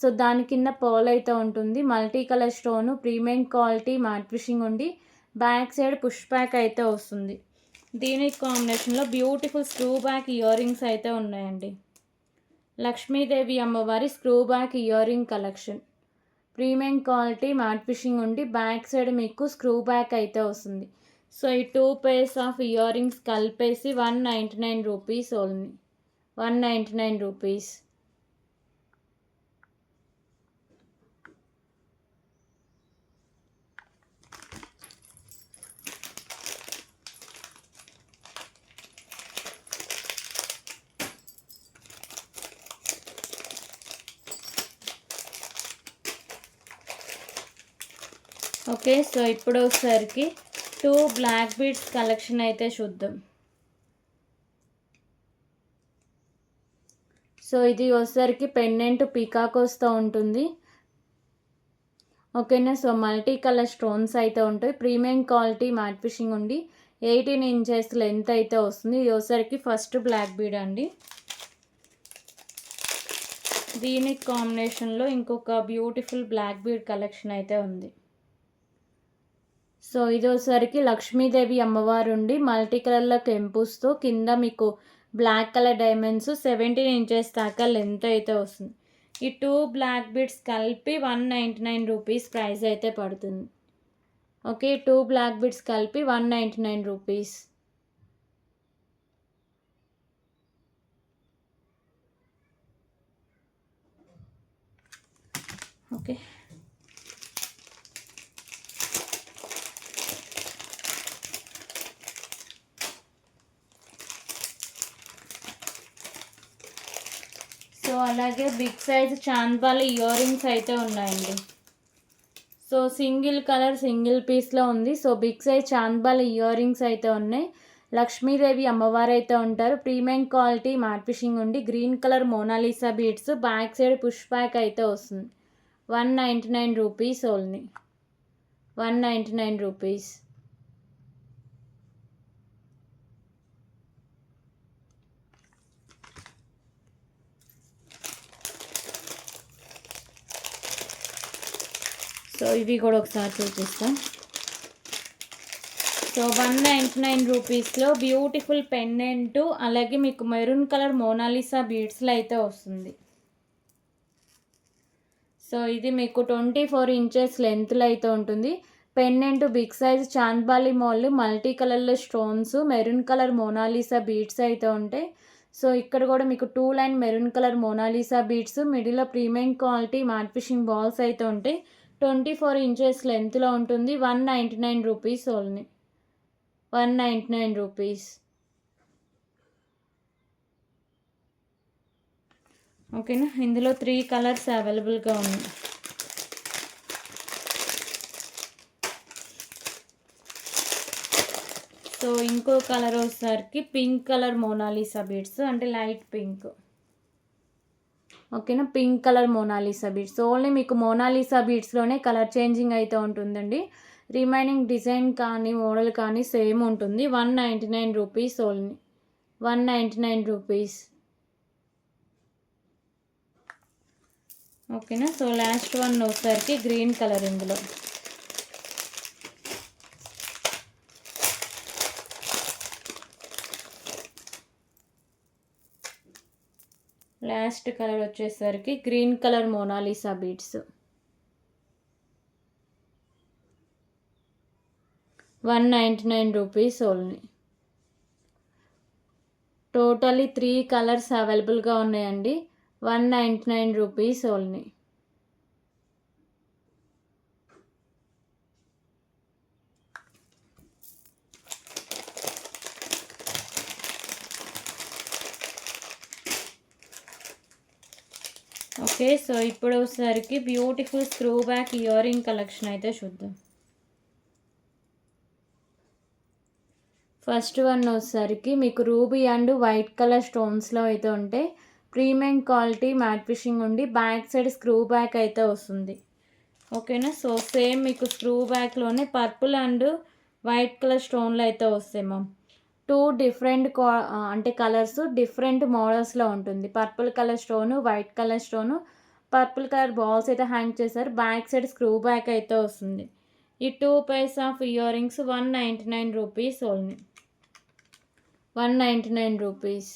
సో దాని కింద పర్ల్ అయితే ఉంటుంది. Multi colour stone premium quality matte fishing ఉండి బ్యాక్ సైడ్ పుష్ బ్యాక్ అయితే వస్తుంది. దీనికి కాంబినేషన్లో beautiful screw back earrings అయితే ఉన్నాయండి. లక్ష్మీదేవి అమ్మవారి screw back ear ring collection. Premium quality matte fishing ఉండి బ్యాక్ సైడ్ మీకు స్క్రూ బ్యాక్ అయితే వస్తుంది. సో ఈ 2 pairs ఆఫ్ ఇయర్ రింగ్స్ కలిపేసి 199 rupees only. 199 rupees. Okay, so ఇప్పుడు ఒకసారికి 2 బ్లాక్ బీడ్స్ కలెక్షన్ అయితే చూద్దాం. సో ఇది వచ్చేసరికి పెండెంట్ పీకాకోస్తో ఉంటుంది. ఓకేనా, సో మల్టీ కలర్ స్టోన్స్ అయితే ఉంటాయి. ప్రీమియం క్వాలిటీ మ్యాట్ ఫిషింగ్ ఉండి 18 inches లెంత్ అయితే వస్తుంది. ఇది వచ్చేసరికి ఫస్ట్ బ్లాక్ బీడ్ అండి. దీనికి కాంబినేషన్లో ఇంకొక బ్యూటిఫుల్ బ్లాక్ బీడ్ కలెక్షన్ అయితే ఉంది. సో ఇది వచ్చేసరికి లక్ష్మీదేవి అమ్మవారు ఉండి మల్టీ కలర్లో కెంపుస్తో కింద మీకు బ్లాక్ కలర్ డైమండ్స్ 17 inches దాకా లెంత్ అయితే వస్తుంది. ఈ 2 బ్లాక్ బీడ్స్ కలిపి 199 రూపీస్ ప్రైస్ అయితే పడుతుంది. ఓకే, 2 బ్లాక్ బీడ్స్ కలిపి 199 రూపీస్. ఓకే, సో అలాగే big size chandbali earrings అయితే ఉన్నాయండి. సో సింగిల్ కలర్ సింగిల్ పీస్లో ఉంది. So big size chandbali earrings అయితే ఉన్నాయి. లక్ష్మీదేవి అమ్మవారు అయితే ఉంటారు. ప్రీమియం క్వాలిటీ మ్యాట్ ఫిషింగ్ ఉండి green colour Mona Lisa beads back side push back అయితే వస్తుంది. 199 రూపీస్ ఓన్లీ. 199 రూపీస్. సో ఇవి కూడా ఒకసారి చూపిస్తాం. సో 199 రూపీస్లో బ్యూటిఫుల్ పెండెంట్, అలాగే మీకు మెరూన్ కలర్ మోనాలిసా బీడ్స్లో అయితే వస్తుంది. సో ఇది మీకు 24 ఇంచెస్ లెంత్లో అయితే ఉంటుంది. పెండెంట్ బిగ్ సైజ్ చాంద్బాలి మోల్ మల్టీ కలర్లో stones, maroon colour Mona Lisa beads అయితే ఉంటాయి. సో ఇక్కడ కూడా మీకు 2 line maroon colour Mona Lisa beads, మిడిల్లో premium quality matte finishing balls అయితే ఉంటాయి. 24 ఇంచెస్ లెంత్లో ఉంటుంది. 199 రూపీస్ ఓన్లీ. 199 రూపీస్. ఓకేనా, ఇందులో 3 కలర్స్ అవైలబుల్గా ఉన్నాయి. సో ఇంకో కలర్ వచ్చేసరికి పింక్ కలర్ మోనాలిసా బీడ్స్, అంటే లైట్ పింక్. ఓకేనా, pink colour Mona Lisa beads. Only మీకు మోనాలిసా బీడ్స్లోనే కలర్ చేంజింగ్ అయితే ఉంటుందండి. రిమైనింగ్ డిజైన్ కానీ మోడల్ కానీ సేమ్ ఉంటుంది. 199 రూపీస్ ఓన్లీ. 199 రూపీస్. ఓకేనా, సో లాస్ట్ వన్ వచ్చేసరికి గ్రీన్ కలర్. ఇందులో లాస్ట్ కలర్ వచ్చేసరికి green colour Mona Lisa beads. 199 rupees only. Totally 3 colours అవైలబుల్గా ఉన్నాయండి. 199 రూపీస్ ఓన్లీ. ఓకే, సో ఇప్పుడు వచ్చేసరికి beautiful screw back ear ring collection అయితే చూద్దాం. ఫస్ట్ వన్ వచ్చేసరికి మీకు రూబీ అండ్ వైట్ కలర్ స్టోన్స్లో అయితే ఉంటే ప్రీమియం క్వాలిటీ మ్యాట్ ఫిషింగ్ ఉండి బ్యాక్ సైడ్ స్క్రూ బ్యాక్ అయితే వస్తుంది. ఓకేనా, సో సేమ్ మీకు స్క్రూ బ్యాక్లోనే పర్పుల్ అండ్ వైట్ కలర్ స్టోన్లు అయితే వస్తాయి మ్యామ్. 2 డిఫరెంట్ అంటే కలర్స్ డిఫరెంట్ మోడల్స్లో ఉంటుంది. Purple colour stone, white colour stone, purple colour balls అయితే హ్యాంగ్ చేశారు. బ్యాక్ సైడ్ స్క్రూ బ్యాక్ అయితే వస్తుంది. ఈ 2 pairs of ear rings 199 rupees only. 199 rupees.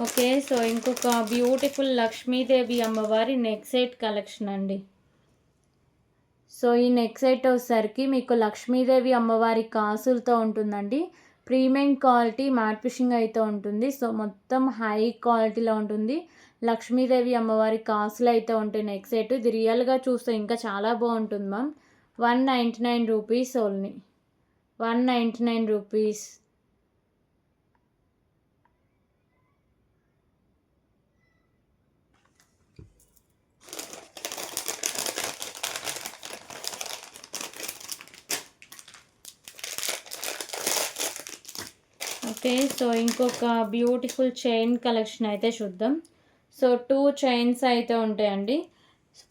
Okay, so ఇంకొక బ్యూటిఫుల్ లక్ష్మీదేవి అమ్మవారి నెక్ సెట్ కలెక్షన్ అండి. సో ఈ నెక్ సెట్ వచ్చేసరికి మీకు లక్ష్మీదేవి అమ్మవారి కాసులతో ఉంటుందండి. ప్రీమియం క్వాలిటీ మ్యాట్ ఫిషింగ్ అయితే ఉంటుంది. సో మొత్తం హై క్వాలిటీలో ఉంటుంది. లక్ష్మీదేవి అమ్మవారి కాసులు అయితే ఉంటాయి నెక్ సెట్. ఇది రియల్గా చూస్తే ఇంకా చాలా బాగుంటుంది ma'am. 199 rupees only. 199 rupees. Okay, so ఇంకొక బ్యూటిఫుల్ చైన్ కలెక్షన్ అయితే చూద్దాం. సో 2 చైన్స్ అయితే ఉంటాయండి.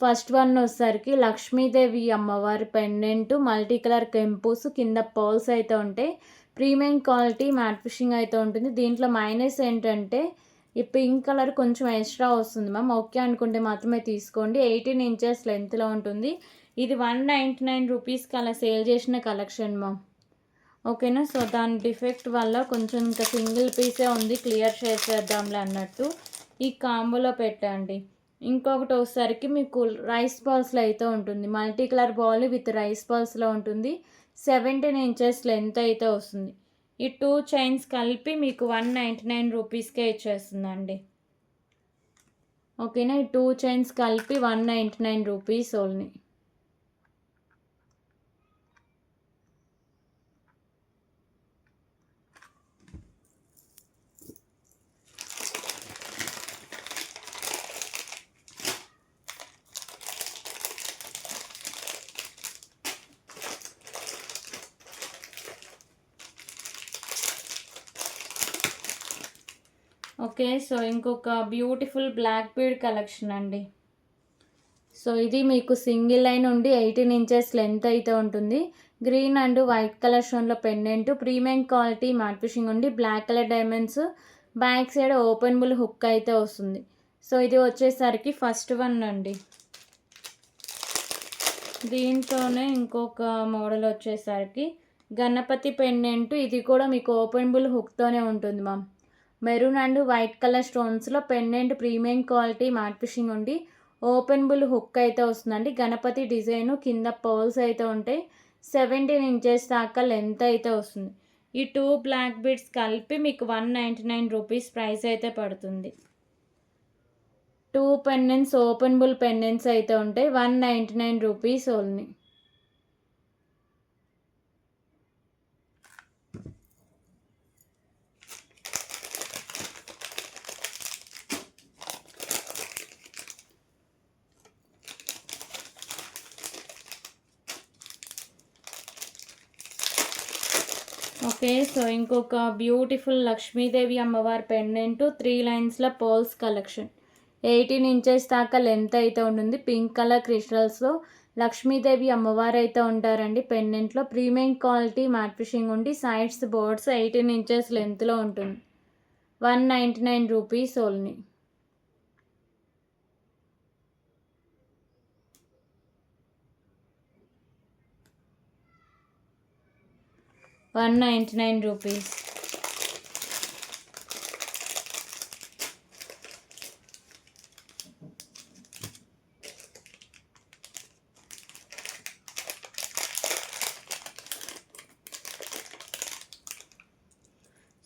ఫస్ట్ వన్ వచ్చేసరికి లక్ష్మీదేవి అమ్మవారి పెండెంట్, మల్టీ కలర్ కెంపుస్, కింద పర్ల్స్ అయితే ఉంటాయి. ప్రీమియం క్వాలిటీ మ్యాట్ ఫిషింగ్ అయితే ఉంటుంది. దీంట్లో మైనస్ ఏంటంటే ఈ పింక్ కలర్ కొంచెం ఎక్స్ట్రా వస్తుంది మ్యామ్. ఓకే అనుకుంటే మాత్రమే తీసుకోండి. 18 ఇంచెస్ లెంత్లో ఉంటుంది. ఇది 199 రూపీస్కి అలా సేల్ చేసిన కలెక్షన్ మ్యామ్. ఓకేనా, సో దాని డిఫెక్ట్ వల్ల కొంచెం ఇంకా సింగిల్ పీసే ఉంది, క్లియర్ చేద్దాంలే అన్నట్టు ఈ కాంబోలో పెట్టండి. ఇంకొకటి వచ్చేసరికి మీకు రైస్ బాల్స్లో అయితే ఉంటుంది. Multi colour ball with rice బాల్స్లో ఉంటుంది. 17 ఇంచెస్ లెంత్ అయితే వస్తుంది. ఈ 2 చైన్స్ కలిపి మీకు 199 రూపీస్కే ఇచ్చేస్తుందండి. ఓకేనా, ఈ 2 చైన్స్ కలిపి 199 రూపీస్ ఓన్లీ. ఓకే. సో ఇంకొక బ్యూటిఫుల్ బ్లాక్ బీడ్ కలెక్షన్ అండి. సో ఇది మీకు సింగిల్ లైన్ ఉండి 18 ఇంచెస్ లెంత్ అయితే ఉంటుంది. గ్రీన్ అండ్ వైట్ కలర్ స్టోన్లో pendant, premium quality matte finishing ఉండి black colour diamonds, back side openable hook అయితే వస్తుంది. సో ఇది వచ్చేసరికి ఫస్ట్ వన్ అండి. దీంట్లోనే ఇంకొక మోడల్ వచ్చేసరికి గణపతి పెండెంట్. ఇది కూడా మీకు ఓపెనబుల్ హుక్తోనే ఉంటుంది ma'am. Maroon and white colour స్టోన్స్లో pendant, premium quality matte finishing ఉండి ఓపెనబుల్ హుక్ అయితే వస్తుందండి. గణపతి డిజైన్ కింద పర్ల్స్ అయితే ఉంటాయి. 17 ఇంచెస్ దాకా లెంత్ అయితే వస్తుంది. ఈ 2 బ్లాక్ బీడ్స్ కలిపి మీకు 199 రూపీస్ ప్రైస్ అయితే పడుతుంది. 2 పెండెంట్స్ ఓపెనబుల్ పెండెంట్స్ అయితే ఉంటాయి. 199 రూపీస్ ఓన్లీ. ఓకే. సో ఇంకొక బ్యూటిఫుల్ లక్ష్మీదేవి అమ్మవారి పెండెంట్ 3 లైన్స్లో పర్ల్స్ కలెక్షన్. 18 ఇంచెస్ దాకా లెంత్ అయితే ఉంటుంది. పింక్ కలర్ క్రిస్టల్స్లో లక్ష్మీదేవి అమ్మవారు అయితే ఉంటారండి. పెండెంట్లో ప్రీమియం క్వాలిటీ మ్యాట్ ఫినిషింగ్ ఉండి సైడ్స్ బోర్డ్స్ 18 ఇంచెస్ లెంత్లో ఉంటుంది. 199 రూపీస్ ఓన్లీ. ₹199.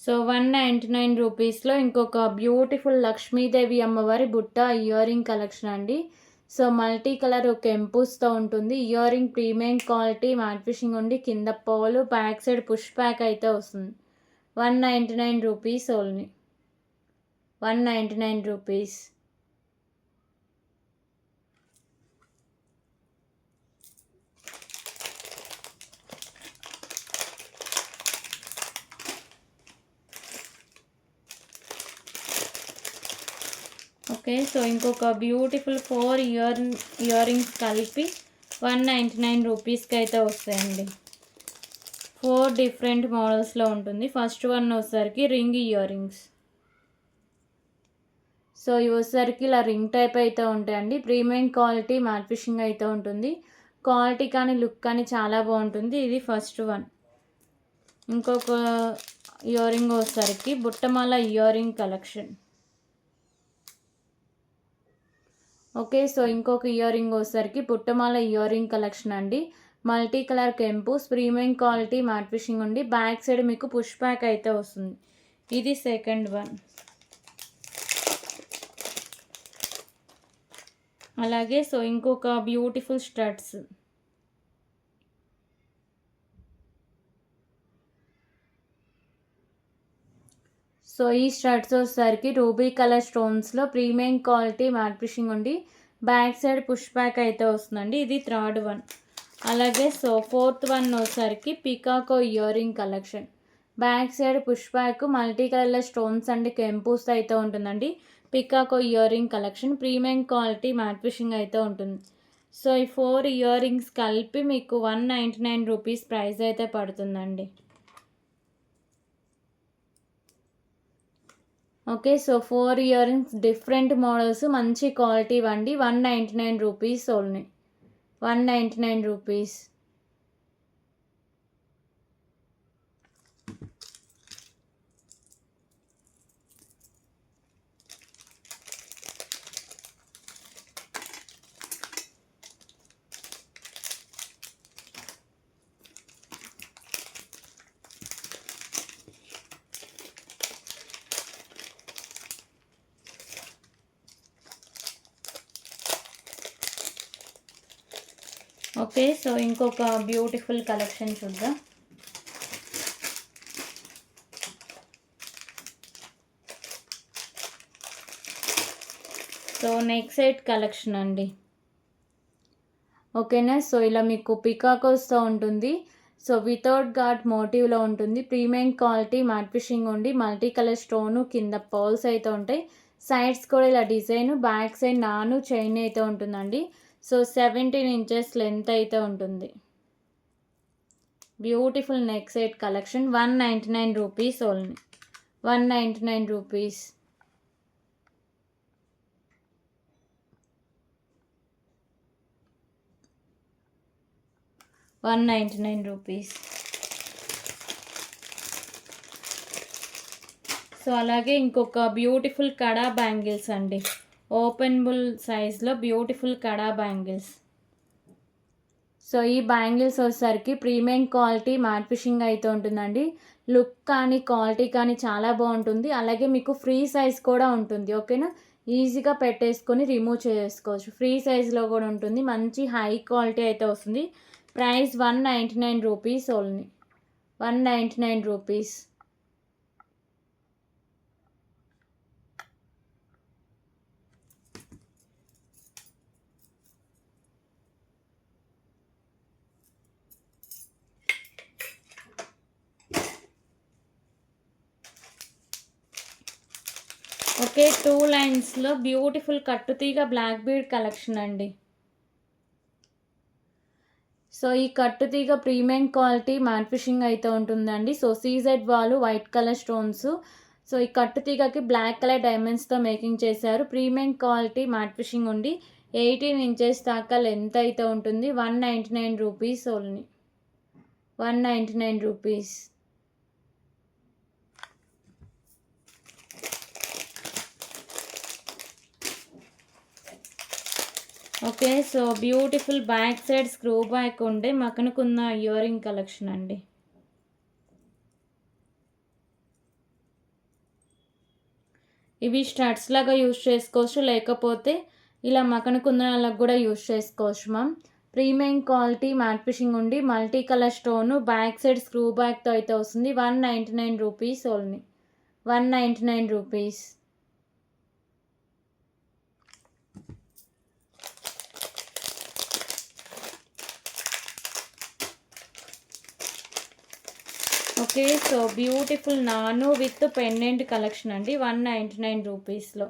సో 199 రూపీస్లో ఇంకొక బ్యూటిఫుల్ లక్ష్మీదేవి అమ్మవారి బుట్ట ఇయర్ రింగ్ కలెక్షన్ అండి. సో మల్టీ కలర్ కెంపుస్తో ఉంటుంది. Ear ring premium quality matte finishing ఉండి కింద పోలు, బ్యాక్ సైడ్ పుష్ బ్యాక్ అయితే వస్తుంది. 199 rupees only. 199 rupees. Okay. So ఇంకొక బ్యూటిఫుల్ 4 ఇయర్ రింగ్స్ కలిపి 199 రూపీస్కి అయితే వస్తాయండి. 4 డిఫరెంట్ మోడల్స్లో ఉంటుంది. ఫస్ట్ వన్ వచ్చేసరికి రింగ్ ఇయర్ రింగ్స్. సో ఇవి వచ్చేసరికి ఇలా రింగ్ టైప్ అయితే ఉంటాయండి. ప్రీమియం క్వాలిటీ మ్యాట్ ఫినిషింగ్ అయితే ఉంటుంది. క్వాలిటీ కానీ లుక్ కానీ చాలా బాగుంటుంది. ఇది ఫస్ట్ వన్. ఇంకొక ఇయర్ రింగ్ వచ్చేసరికి బుట్టమాల ear ring collection. Okay. So ఇంకొక ఇయర్ రింగ్ వచ్చేసరికి పుట్టమాల ఇయర్ రింగ్ కలెక్షన్ అండి. మల్టీ కలర్ కెంపుస్, ప్రీమియం క్వాలిటీ మ్యాట్ ఫినిషింగ్ ఉండి బ్యాక్ సైడ్ మీకు పుష్ బ్యాక్ అయితే వస్తుంది. ఇది సెకండ్ వన్. అలాగే సో ఇంకొక బ్యూటిఫుల్ స్టడ్స్. సో ఈ స్టడ్స్ వచ్చేసరికి రూబీ కలర్ స్టోన్స్లో ప్రీమియం క్వాలిటీ మ్యాట్ ఫినిషింగ్ ఉండి బ్యాక్ సైడ్ పుష్ బ్యాక్ అయితే వస్తుందండి. ఇది థర్డ్ వన్. అలాగే సో ఫోర్త్ వన్ వచ్చేసరికి peacock ear ring collection. Back side push back multi కలర్లో స్టోన్స్ అండ్ కెంపుస్ అయితే ఉంటుందండి. Peacock ear ring collection premium quality matte finishing అయితే ఉంటుంది. సో ఈ 4 ఇయర్ రింగ్స్ కలిపి మీకు 199 రూపీస్ ప్రైస్ అయితే పడుతుందండి. Okay. So 4 ear rings different models మంచి క్వాలిటీ ఇవ్వండి. 199 rupees only. 199 rupees. Okay. So ఇంకొక బ్యూటిఫుల్ కలెక్షన్ చూద్దాం. సో నెక్ సెట్ కలెక్షన్ అండి. ఓకేనా. సో ఇలా మీకు పికాకోస్తో ఉంటుంది. సో వితౌట్ గాడ్ మోటివ్లో ఉంటుంది. ప్రీమియం క్వాలిటీ మ్యాట్ ఫిషింగ్ ఉండి మల్టీ కలర్ స్టోను, కింద పర్ల్స్ అయితే ఉంటాయి. సైడ్స్ కూడా ఇలా డిజైన్, బ్యాక్ సైడ్ నాను చైన్ అయితే ఉంటుందండి. సో 17 ఇంచెస్ లెంత్ అయితే ఉంటుంది. Beautiful neck set collection 199 rupees only. 199 rupees. Rupees. So అలాగే ఇంకొక బ్యూటిఫుల్ కడా బ్యాంగిల్స్ అండి. ఓపెనబుల్ సైజ్లో బ్యూటిఫుల్ కడా బ్యాంగిల్స్. సో ఈ బ్యాంగిల్స్ వచ్చేసరికి ప్రీమియం క్వాలిటీ మ్యాట్ ఫిషింగ్ అయితే ఉంటుందండి. లుక్ కానీ క్వాలిటీ కానీ చాలా బాగుంటుంది. అలాగే మీకు ఫ్రీ సైజ్ కూడా ఉంటుంది. ఓకేనా, ఈజీగా పెట్టేసుకొని రిమూవ్ చేసుకోవచ్చు. ఫ్రీ సైజ్లో కూడా ఉంటుంది. మంచి హై క్వాలిటీ అయితే వస్తుంది. Price 199 rupees only. 199 rupees. Okay, 2 లైన్స్లో బ్యూటిఫుల్ కట్టుతీగ బ్లాక్ బీడ్ కలెక్షన్ అండి. సో ఈ కట్టుతీగ ప్రీమియం క్వాలిటీ మ్యాట్ ఫిషింగ్ అయితే ఉంటుందండి. సో సీజెడ్ వాళ్ళు వైట్ కలర్ స్టోన్స్. సో ఈ కట్టుతీగకి బ్లాక్ కలర్ డైమండ్స్తో మేకింగ్ చేశారు. ప్రీమియం క్వాలిటీ మ్యాట్ ఫిషింగ్ ఉండి 18 ఇంచెస్ దాకా లెంత్ అయితే ఉంటుంది. 199 rupees only. 199 rupees. Okay, so beautiful back side screw back ఉండే మకనకున్న ఇయర్ రింగ్ కలెక్షన్ అండి. ఇవి స్టడ్స్ లాగా యూజ్ చేసుకోవచ్చు, లేకపోతే ఇలా మకనకుందనాలకు కూడా యూజ్ చేసుకోవచ్చు ma'am. Premium quality matte fishing ఉండి multi colour stone, back side screw బ్యాక్తో అయితే వస్తుంది. 199 rupees only. 199 rupees. Okay, so beautiful నాను విత్ పెండెంట్ కలెక్షన్ అండి. 199 రూపీస్లో.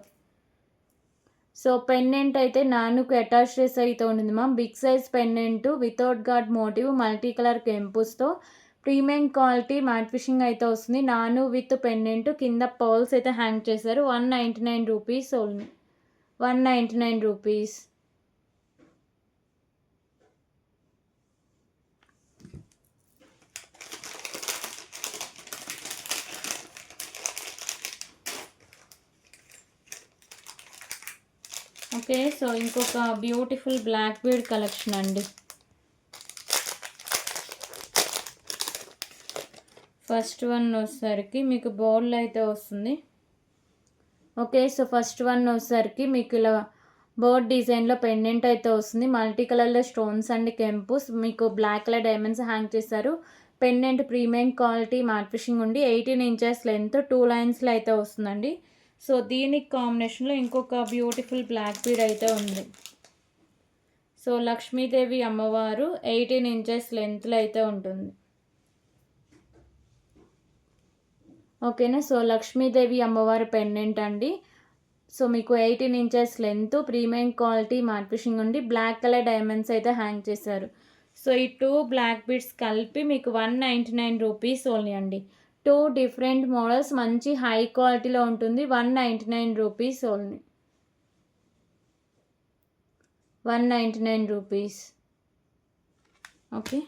సో పెండెంట్ అయితే నానుకు అటాచ్డ్ అయితే ఉంటుంది ma'am. Big size pendant without god motif multi colour కెంపుస్తో ప్రీమియం క్వాలిటీ మ్యాట్ ఫిషింగ్ అయితే వస్తుంది. నాను విత్ పెండెంట్, కింద పర్ల్స్ అయితే హ్యాంగ్ చేశారు. 199 rupees only. 199 rupees. Okay, so ఇంకొక బ్యూటిఫుల్ బ్లాక్ బీడ్ కలెక్షన్ అండి. ఫస్ట్ వన్ వచ్చేసరికి మీకు బౌల్ అయితే వస్తుంది. ఓకే, సో ఫస్ట్ వన్ వచ్చేసరికి మీకు ఇలా బోర్డ్ డిజైన్లో పెండెంట్ అయితే వస్తుంది. మల్టీ కలర్లో స్టోన్స్ అండ్ కెంపుస్, మీకు బ్లాక్ కలర్ డైమండ్స్ హ్యాంగ్ చేశారు. Pendant premium quality matte fishing ఉండి 18 ఇంచెస్ లెంత్ 2 లైన్స్లో అయితే వస్తుందండి. సో దీనికి కాంబినేషన్లో ఇంకొక బ్యూటిఫుల్ బ్లాక్ బీడ్ అయితే ఉంది. సో లక్ష్మీదేవి అమ్మవారు 18 ఇంచెస్ లెంత్లో అయితే ఉంటుంది. ఓకేనా, సో లక్ష్మీదేవి అమ్మవారి పెండెంట్ అండి. సో మీకు 18 inches length, premium quality matte fishing ఉండి బ్లాక్ కలర్ డైమండ్స్ అయితే హ్యాంగ్ చేశారు. సో ఈ 2 బ్లాక్ బీడ్స్ కలిపి మీకు 199 రూపీస్ ఓన్లీ అండి. 2 డిఫరెంట్ మోడల్స్, మంచి హై క్వాలిటీలో ఉంటుంది. 199 rupees only. 199 rupees. Okay,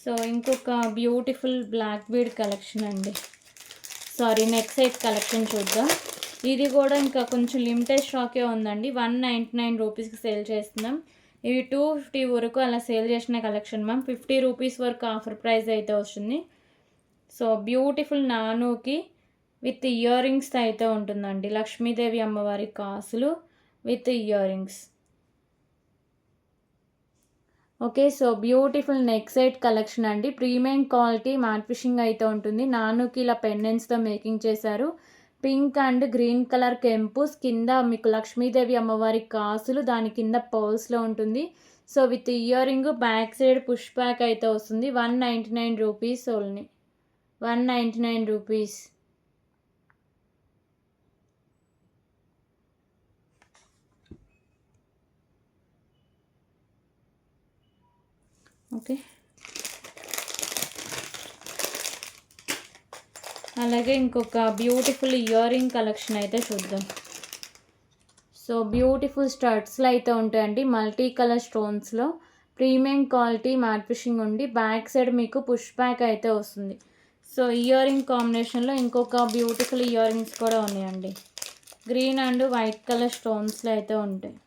so ఇంకొక బ్యూటిఫుల్ బ్లాక్ బీడ్ కలెక్షన్ అండి. సారీ, నెక్ సెట్ కలెక్షన్ చూద్దాం. ఇది కూడా ఇంకా కొంచెం లిమిటెడ్ స్టాకే ఉందండి. 199 రూపీస్కి సేల్ చేస్తున్నాం. ఇవి 250 వరకు అలా సేల్ చేసిన కలెక్షన్ మ్యామ్. 50 రూపీస్ వరకు ఆఫర్ ప్రైస్ అయితే వస్తుంది. సో బ్యూటిఫుల్ నానుకి విత్ ఇయర్ రింగ్స్ అయితే ఉంటుందండి. లక్ష్మీదేవి అమ్మవారి కాసులు with earrings. Okay, so beautiful neck set collection అండి. ప్రీమియం క్వాలిటీ మ్యాట్ ఫిషింగ్ అయితే ఉంటుంది. నానుకి ఇలా పెండెంట్స్తో మేకింగ్ చేశారు. పింక్ అండ్ గ్రీన్ కలర్ కెంపుస్, కింద మీకు లక్ష్మీదేవి అమ్మవారి కాసులు, దాని కింద పర్ల్స్లో ఉంటుంది. So with earring, back side push back అయితే వస్తుంది. 199 రూపీస్ ఓన్లీ, 199 రూపీస్. ఓకే, అలాగే ఇంకొక బ్యూటిఫుల్ ఇయర్ రింగ్ కలెక్షన్ అయితే చూద్దాం. సో బ్యూటిఫుల్ స్టడ్స్లో అయితే ఉంటాయండి, మల్టీ కలర్ స్టోన్స్లో, ప్రీమియం క్వాలిటీ మ్యాట్ ఫిషింగ్ ఉండి బ్యాక్ సైడ్ మీకు పుష్ బ్యాక్ అయితే వస్తుంది. సో ఇయర్ రింగ్ కాంబినేషన్లో ఇంకొక బ్యూటిఫుల్ ఇయర్ రింగ్స్ కూడా ఉన్నాయండి, గ్రీన్ అండ్ వైట్ కలర్ స్టోన్స్లో అయితే ఉంటాయి.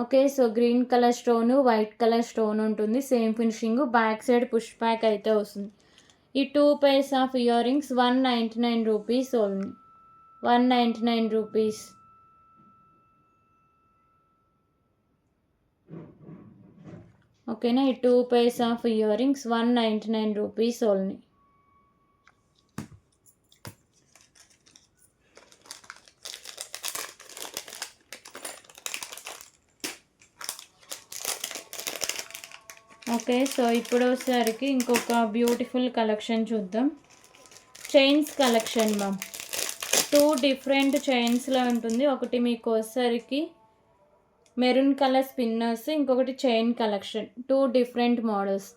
Okay, so green colour stone, white colour stone ఉంటుంది, same finishing, back side push back అయితే వస్తుంది. ఈ 2 pairs of ear rings 199 rupees only, 199 rupees. ఓకేనా, ఈ 2 pairs of ear rings 199 rupees only. Okay, so ఇప్పుడు వచ్చేసరికి ఇంకొక బ్యూటిఫుల్ కలెక్షన్ చూద్దాం. చైన్స్ కలెక్షన్ మ్యామ్, 2 డిఫరెంట్ చైన్స్లో ఉంటుంది. ఒకటి మీకు వచ్చేసరికి మెరూన్ కలర్ స్పిన్నర్స్, ఇంకొకటి చైన్ కలెక్షన్, 2 డిఫరెంట్ మోడల్స్.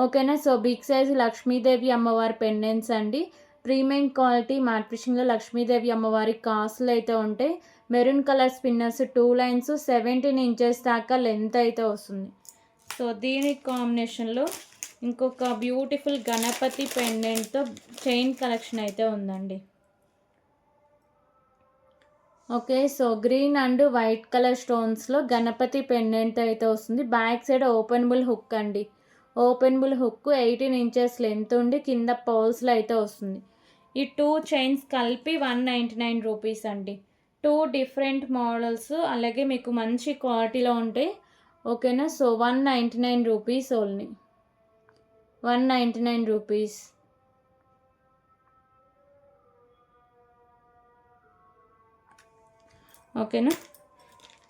ఓకేనా, సో బిగ్ సైజ్ లక్ష్మీదేవి అమ్మవారి పెండెంట్స్ అండి, ప్రీమియం క్వాలిటీ మ్యాట్ ఫిషింగ్లో లక్ష్మీదేవి అమ్మవారి కాసులు అయితే ఉంటాయి. Maroon colour spinners, 2 lines, 17 inches దాకా లెంత్ అయితే వస్తుంది. సో దీని కాంబినేషన్లో ఇంకొక బ్యూటిఫుల్ గణపతి పెండెంట్తో చైన్ కలెక్షన్ అయితే ఉందండి. Okay, so green and white colour స్టోన్స్లో గణపతి పెండెంట్ అయితే వస్తుంది. బ్యాక్ సైడ్ ఓపెనబుల్ హుక్ అండి, ఓపెనబుల్ హుక్, 18 ఇంచెస్ లెంత్ ఉండి కింద పర్ల్స్లో అయితే వస్తుంది. ఈ 2 చైన్స్ కలిపి 199 రూపీస్ అండి, 2 డిఫరెంట్ మోడల్స్, అలాగే మీకు మంచి క్వాలిటీలో ఉంటాయి. ఓకేనా, సో 199 రూపీస్ ఓన్లీ, 199 రూపీస్. ఓకేనా,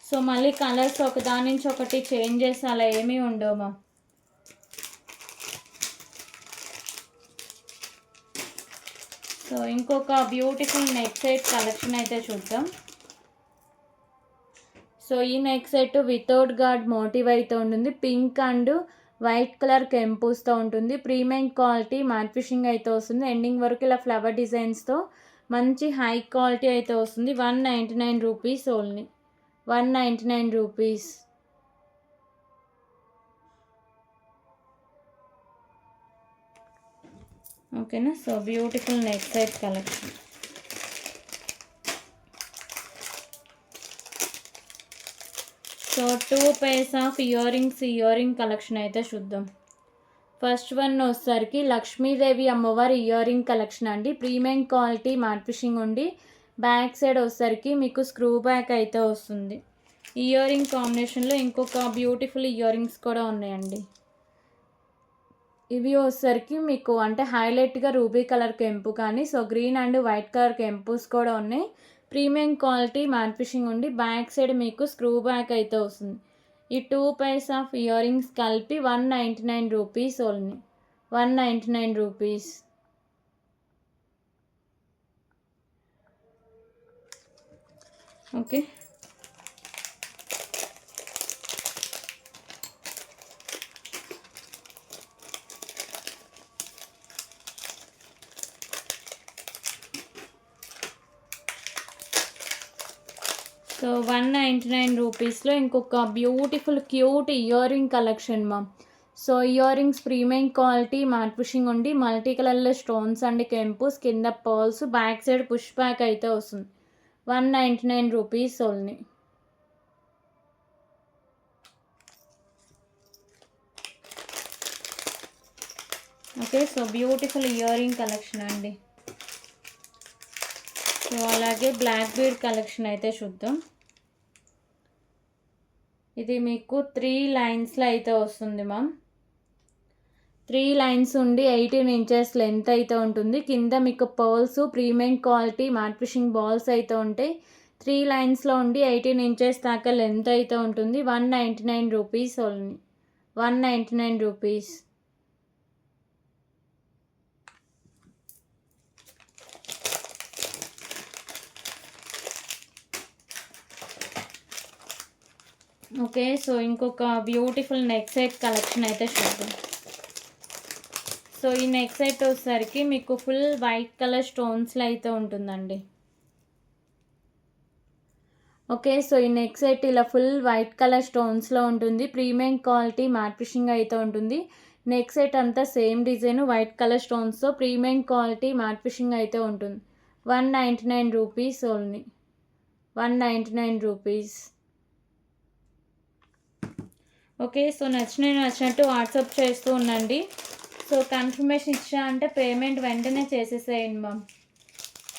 సో మళ్ళీ కలర్స్ ఒకదాని నుంచి ఒకటి చేంజ్ చేసి అలా ఏమీ ఉండవు. సో ఇంకొక బ్యూటిఫుల్ నెక్ సెట్ కలెక్షన్ అయితే చూద్దాం. సో ఈ neck set without guard motive అయితే ఉంటుంది, పింక్ అండ్ వైట్ కలర్ కెంపుస్తో ఉంటుంది, ప్రీమియం క్వాలిటీ మ్యాట్ ఫిషింగ్ అయితే వస్తుంది. ఎండింగ్ వరకు ఇలా ఫ్లవర్ డిజైన్స్తో మంచి హై క్వాలిటీ అయితే వస్తుంది. 199 రూపీస్ ఓన్లీ, 199 రూపీస్. ఓకేనా, so beautiful neck set collection. So 2 pairs of ear ring collection అయితే చూద్దాం. ఫస్ట్ వన్ వచ్చేసరికి లక్ష్మీదేవి అమ్మవారి ఇయర్ రింగ్ కలెక్షన్ అండి, ప్రీమియం క్వాలిటీ మ్యాట్ ఫిషింగ్ ఉండి బ్యాక్ సైడ్ వచ్చేసరికి మీకు స్క్రూ బ్యాక్ అయితే వస్తుంది. ఇయర్ రింగ్ కాంబినేషన్లో ఇంకొక బ్యూటిఫుల్ ఇయర్ రింగ్స్ కూడా ఉన్నాయండి. ఇవి వచ్చేసరికి మీకు అంటే హైలైట్గా రూబీ కలర్ కెంపు కానీ, so green and white colour కెంపుస్ కూడా ఉన్నాయి. ప్రీమియం క్వాలిటీ మ్యాట్ ఫిషింగ్ ఉండి బ్యాక్ సైడ్ మీకు స్క్రూ బ్యాక్ అయితే వస్తుంది. ఈ 2 pairs ఆఫ్ ఇయర్ రింగ్స్ కలిపి 199 rupees only, 199 rupees. Okay, so 199 రూపీస్లో ఇంకొక beautiful cute ear ring collection ma'am. So ear rings premium quality matte fishing ఉండి మల్టీ కలర్లో స్టోన్స్ అండ్ కెంపుస్, కింద pearls, back side push back అయితే వస్తుంది. 199 rupees only. Okay, so beautiful ear ring collection అండి. So అలాగే black bead collection అయితే చూద్దాం. ఇది మీకు 3 లైన్స్లో అయితే వస్తుంది మ్యామ్, 3 లైన్స్ ఉండి 18 ఇంచెస్ లెంత్ అయితే ఉంటుంది. కింద మీకు pearls premium quality matte finishing balls అయితే ఉంటాయి. 3 లైన్స్లో ఉండి 18 ఇంచెస్ దాకా లెంత్ అయితే ఉంటుంది. 199 rupees only. 199 rupees. Okay, so ఇంకొక బ్యూటిఫుల్ నెక్ సెట్ కలెక్షన్ అయితే చూద్దాం. సో ఈ నెక్ సెట్ వచ్చేసరికి మీకు ఫుల్ వైట్ కలర్ స్టోన్స్లో అయితే ఉంటుందండి. ఓకే, సో ఈ నెక్ సెట్ ఇలా ఫుల్ వైట్ కలర్ స్టోన్స్లో ఉంటుంది. ప్రీమియం క్వాలిటీ మ్యాట్ ఫిషింగ్ అయితే ఉంటుంది. నెక్ సెట్ అంతా సేమ్ డిజైన్ వైట్ కలర్ స్టోన్స్తో ప్రీమియం క్వాలిటీ మ్యాట్ ఫిషింగ్ అయితే ఉంటుంది. 199 rupees only. 199 rupees. Okay, so నచ్చినట్టు వాట్సాప్ చేస్తూ ఉండండి. సో కన్ఫర్మేషన్ ఇచ్చా అంటే పేమెంట్ వెంటనే చేసేసేయండి మ్యామ్.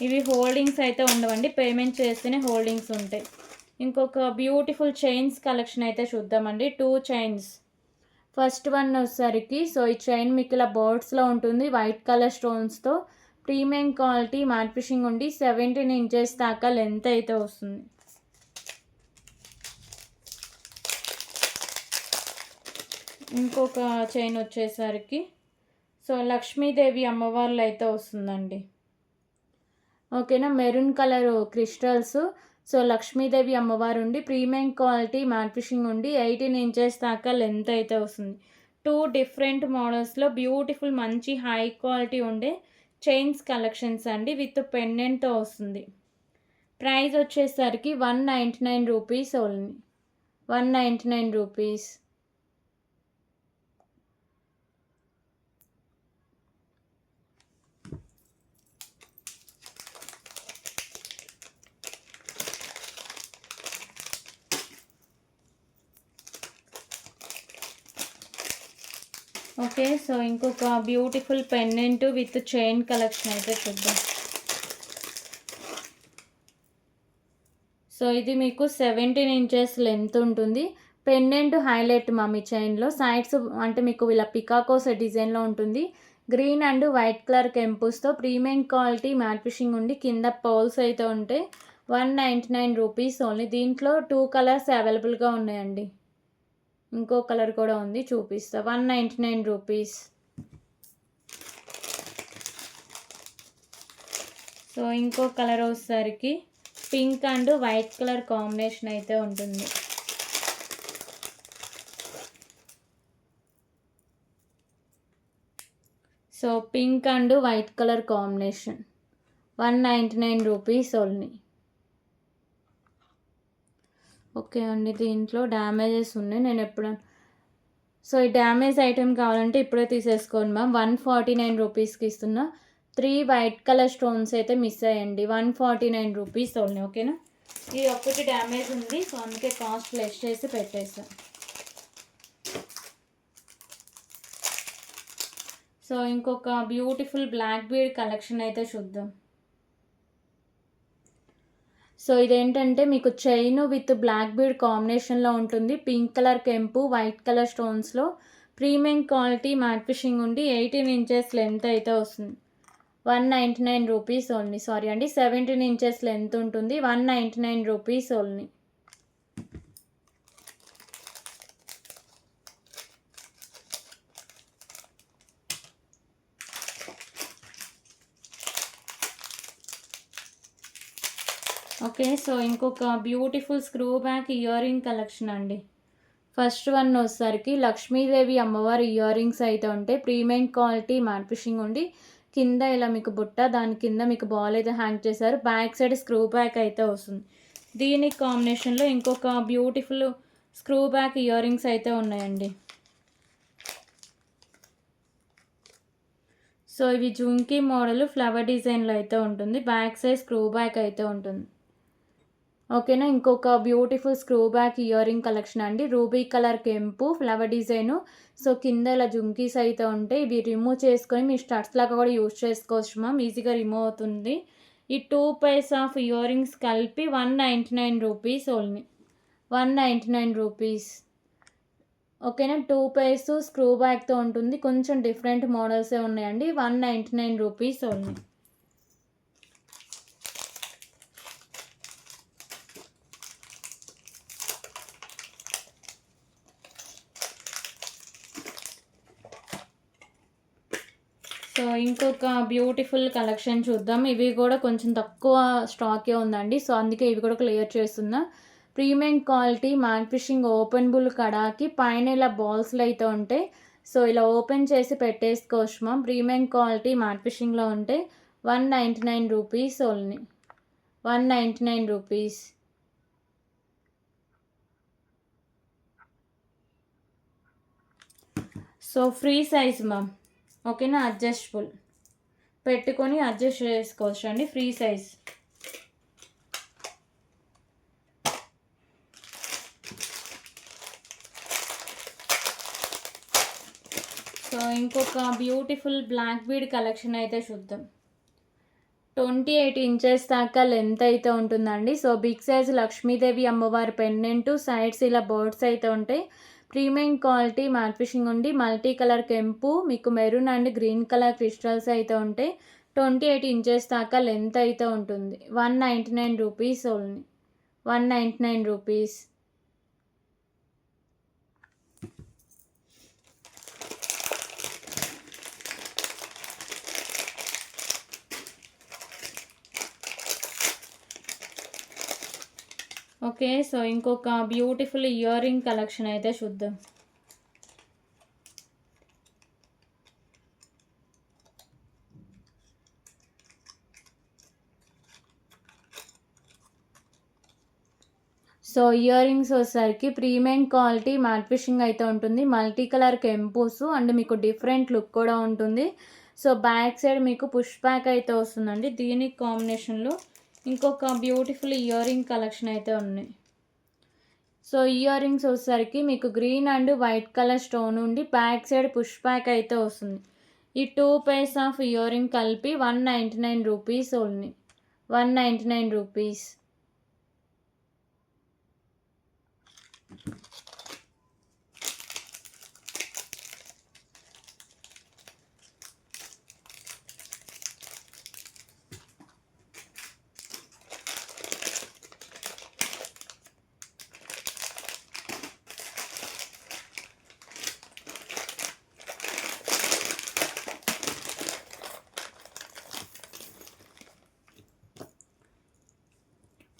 ఇవి హోల్డింగ్స్ అయితే ఉండవండి, పేమెంట్ చేస్తేనే హోల్డింగ్స్ ఉంటాయి. ఇంకొక బ్యూటిఫుల్ చైన్స్ కలెక్షన్ అయితే చూద్దామండి. 2 చైన్స్. ఫస్ట్ వన్ వచ్చేసరికి సో ఈ చైన్ మీకు ఇలా బర్డ్స్లో ఉంటుంది వైట్ కలర్ స్టోన్స్తో. ప్రీమియం క్వాలిటీ మ్యాట్ ఫిషింగ్ ఉండి 17 ఇంచెస్ దాకా లెంత్ అయితే వస్తుంది. ఇంకొక చైన్ వచ్చేసరికి సో లక్ష్మీదేవి అమ్మవార్లు అయితే వస్తుందండి. ఓకేనా, maroon colour crystals. So Lakshmidevi అమ్మవారు ఉండి ప్రీమియం క్వాలిటీ మ్యాట్ ఫిషింగ్ ఉండి 18 ఇంచెస్ దాకా లెంత్ అయితే వస్తుంది. 2 డిఫరెంట్ మోడల్స్లో బ్యూటిఫుల్ మంచి హై క్వాలిటీ ఉండే చైన్స్ కలెక్షన్స్ అండి, విత్ పెండెంట్తో వస్తుంది. ప్రైస్ వచ్చేసరికి 199 rupees only. 199 rupees. Okay, so ఇంకొక beautiful pendant with chain collection అయితే చూద్దాం. సో ఇది మీకు 17 ఇంచెస్ లెంత్ ఉంటుంది. పెండెంట్ హైలైట్ మా మీ చైన్లో సైడ్స్ అంటే మీకు ఇలా పికాకోస్ డిజైన్లో ఉంటుంది. గ్రీన్ అండ్ వైట్ కలర్ కెంపుస్తో ప్రీమియం క్వాలిటీ మ్యాట్ ఫిషింగ్ ఉండి కింద పర్ల్స్ అయితే ఉంటాయి. 199 రూపీస్ ఓన్లీ. దీంట్లో 2 కలర్స్ అవైలబుల్గా ఉన్నాయండి. ఇంకో కలర్ కూడా ఉంది, చూపిస్తా. 199 రూపీస్. సో ఇంకో కలర్ వచ్చేసరికి pink and white colour combination అయితే ఉంటుంది. So pink and white colour combination. 199 rupees only. Okay అండి, దీంట్లో డ్యామేజెస్ ఉన్నాయి. నేను సో ఈ డ్యామేజ్ ఐటెం కావాలంటే ఇప్పుడే తీసేసుకోండి మ్యామ్. 149 రూపీస్కి ఇస్తున్నా. 3 వైట్ కలర్ స్టోన్స్ అయితే మిస్ అయ్యండి. 149 రూపీస్ ఓన్లీ. ఓకేనా, ఇది ఒక్కటి డ్యామేజ్ ఉంది, సో అందుకే కాస్ట్ లెస్ చేసి పెట్టేస్తాను. సో ఇంకొక బ్యూటిఫుల్ బ్లాక్ బీడ్ కలెక్షన్ అయితే చూద్దాం. సో ఇదేంటంటే మీకు చైన్ విత్ బ్లాక్ బీడ్ కాంబినేషన్లో ఉంటుంది. పింక్ కలర్ కెంపు వైట్ కలర్ స్టోన్స్లో ప్రీమియం క్వాలిటీ మ్యాట్ ఫిషింగ్ ఉండి 18 ఇంచెస్ లెంత్ అయితే వస్తుంది. 199 రూపీస్ ఓన్లీ. సారీ అండి, 17 ఇంచెస్ లెంత్ ఉంటుంది. 199 రూపీస్ ఓన్లీ. ఓకే, సో ఇంకొక beautiful screw back ear ring collection అండి. ఫస్ట్ వన్ వచ్చేసరికి లక్ష్మీదేవి అమ్మవారి ఇయర్ రింగ్స్ అయితే ఉంటాయి. ప్రీమియం క్వాలిటీ మ్యాట్ ఫిషింగ్ ఉండి కింద ఇలా మీకు బుట్ట, దాని కింద మీకు బాల్ అయితే హ్యాంగ్ చేశారు. బ్యాక్ సైడ్ స్క్రూ బ్యాక్ అయితే వస్తుంది. దీనికి కాంబినేషన్లో ఇంకొక beautiful screw back earrings అయితే ఉన్నాయండి. సో ఇవి జుంకీ మోడల్ ఫ్లవర్ డిజైన్లో అయితే ఉంటుంది. బ్యాక్ సైడ్ స్క్రూ బ్యాక్ అయితే ఉంటుంది. ఓకేనా, ఇంకొక beautiful screw back ear ring collection అండి. రూబీ కలర్ కెంపు ఫ్లవర్ డిజైను. సో కింద ఇలా జుంకీస్ అయితే ఉంటాయి. ఇవి రిమూవ్ చేసుకొని మీ స్టడ్స్ లాగా కూడా యూజ్ చేసుకోవచ్చు మ్యామ్, ఈజీగా రిమూవ్ అవుతుంది. ఈ 2 పైర్స్ ఆఫ్ ఇయర్ రింగ్స్ కలిపి 199 రూపీస్ ఓన్లీ. 199 రూపీస్. ఓకేనా. 2 పేర్స్ స్క్రూ బ్యాక్తో ఉంటుంది. కొంచెం డిఫరెంట్ మోడల్సే ఉన్నాయండి. 199 రూపీస్ ఓన్లీ. సో ఇంకొక బ్యూటిఫుల్ కలెక్షన్ చూద్దాం. ఇవి కూడా కొంచెం తక్కువ స్టాకే ఉందండి. సో అందుకే ఇవి కూడా క్లియర్ చేస్తున్నా. Premium quality matte finishing openable కడాకి పైన ఇలా బాల్స్లో అయితే ఉంటాయి. సో ఇలా ఓపెన్ చేసి పెట్టేసుకోవచ్చు మా. ప్రీమియం క్వాలిటీ మ్యాట్ ఫిషింగ్లో ఉంటే 199 rupees only. 199 rupees. So free size ma'am. ఓకేనా. అడ్జస్టబుల్ పెట్టుకొని అడ్జస్ట్ చేసుకోవచ్చు అండి. Free size. సో ఇంకొక బ్యూటిఫుల్ బ్లాక్ బీడ్ కలెక్షన్ అయితే చూద్దాం. 28 ఇంచెస్ దాకా లెంత్ అయితే ఉంటుందండి. సో బిగ్ సైజ్ లక్ష్మీదేవి అమ్మవారి పెండెంట్, సైడ్స్ ఇలా బర్డ్స్ అయితే ఉంటాయి. ప్రీమియం క్వాలిటీ మ్యాట్ ఫిషింగ్ ఉండి మల్టీ కలర్ కెంపు, మీకు maroon and green colour crystals అయితే ఉంటాయి. 28 ఇంచెస్ దాకా లెంత్ అయితే ఉంటుంది. 199 rupees only. 199 rupees. Okay. So ఇంకొక బ్యూటిఫుల్ ఇయర్ రింగ్ కలెక్షన్ అయితే చూద్దాం. సో ఇయర్ రింగ్స్ వచ్చేసరికి ప్రీమియం క్వాలిటీ మ్యాట్ ఫిషింగ్ అయితే ఉంటుంది. మల్టీ కలర్ కెంపోస్ అండ్ మీకు డిఫరెంట్ లుక్ కూడా ఉంటుంది. సో బ్యాక్ సైడ్ మీకు పుష్ బ్యాక్ అయితే వస్తుందండి. దీనికి కాంబినేషన్లో ఇంకొక బ్యూటిఫుల్ ఇయర్ రింగ్ కలెక్షన్ అయితే ఉన్నాయి. సో ఇయర్ రింగ్స్ వచ్చేసరికి మీకు green and white colour stone ఉండి బ్యాక్ సైడ్ పుష్ బ్యాక్ అయితే వస్తుంది. ఈ 2 pairs ఆఫ్ ఇయర్ రింగ్ కలిపి 199 rupees only. 199 rupees.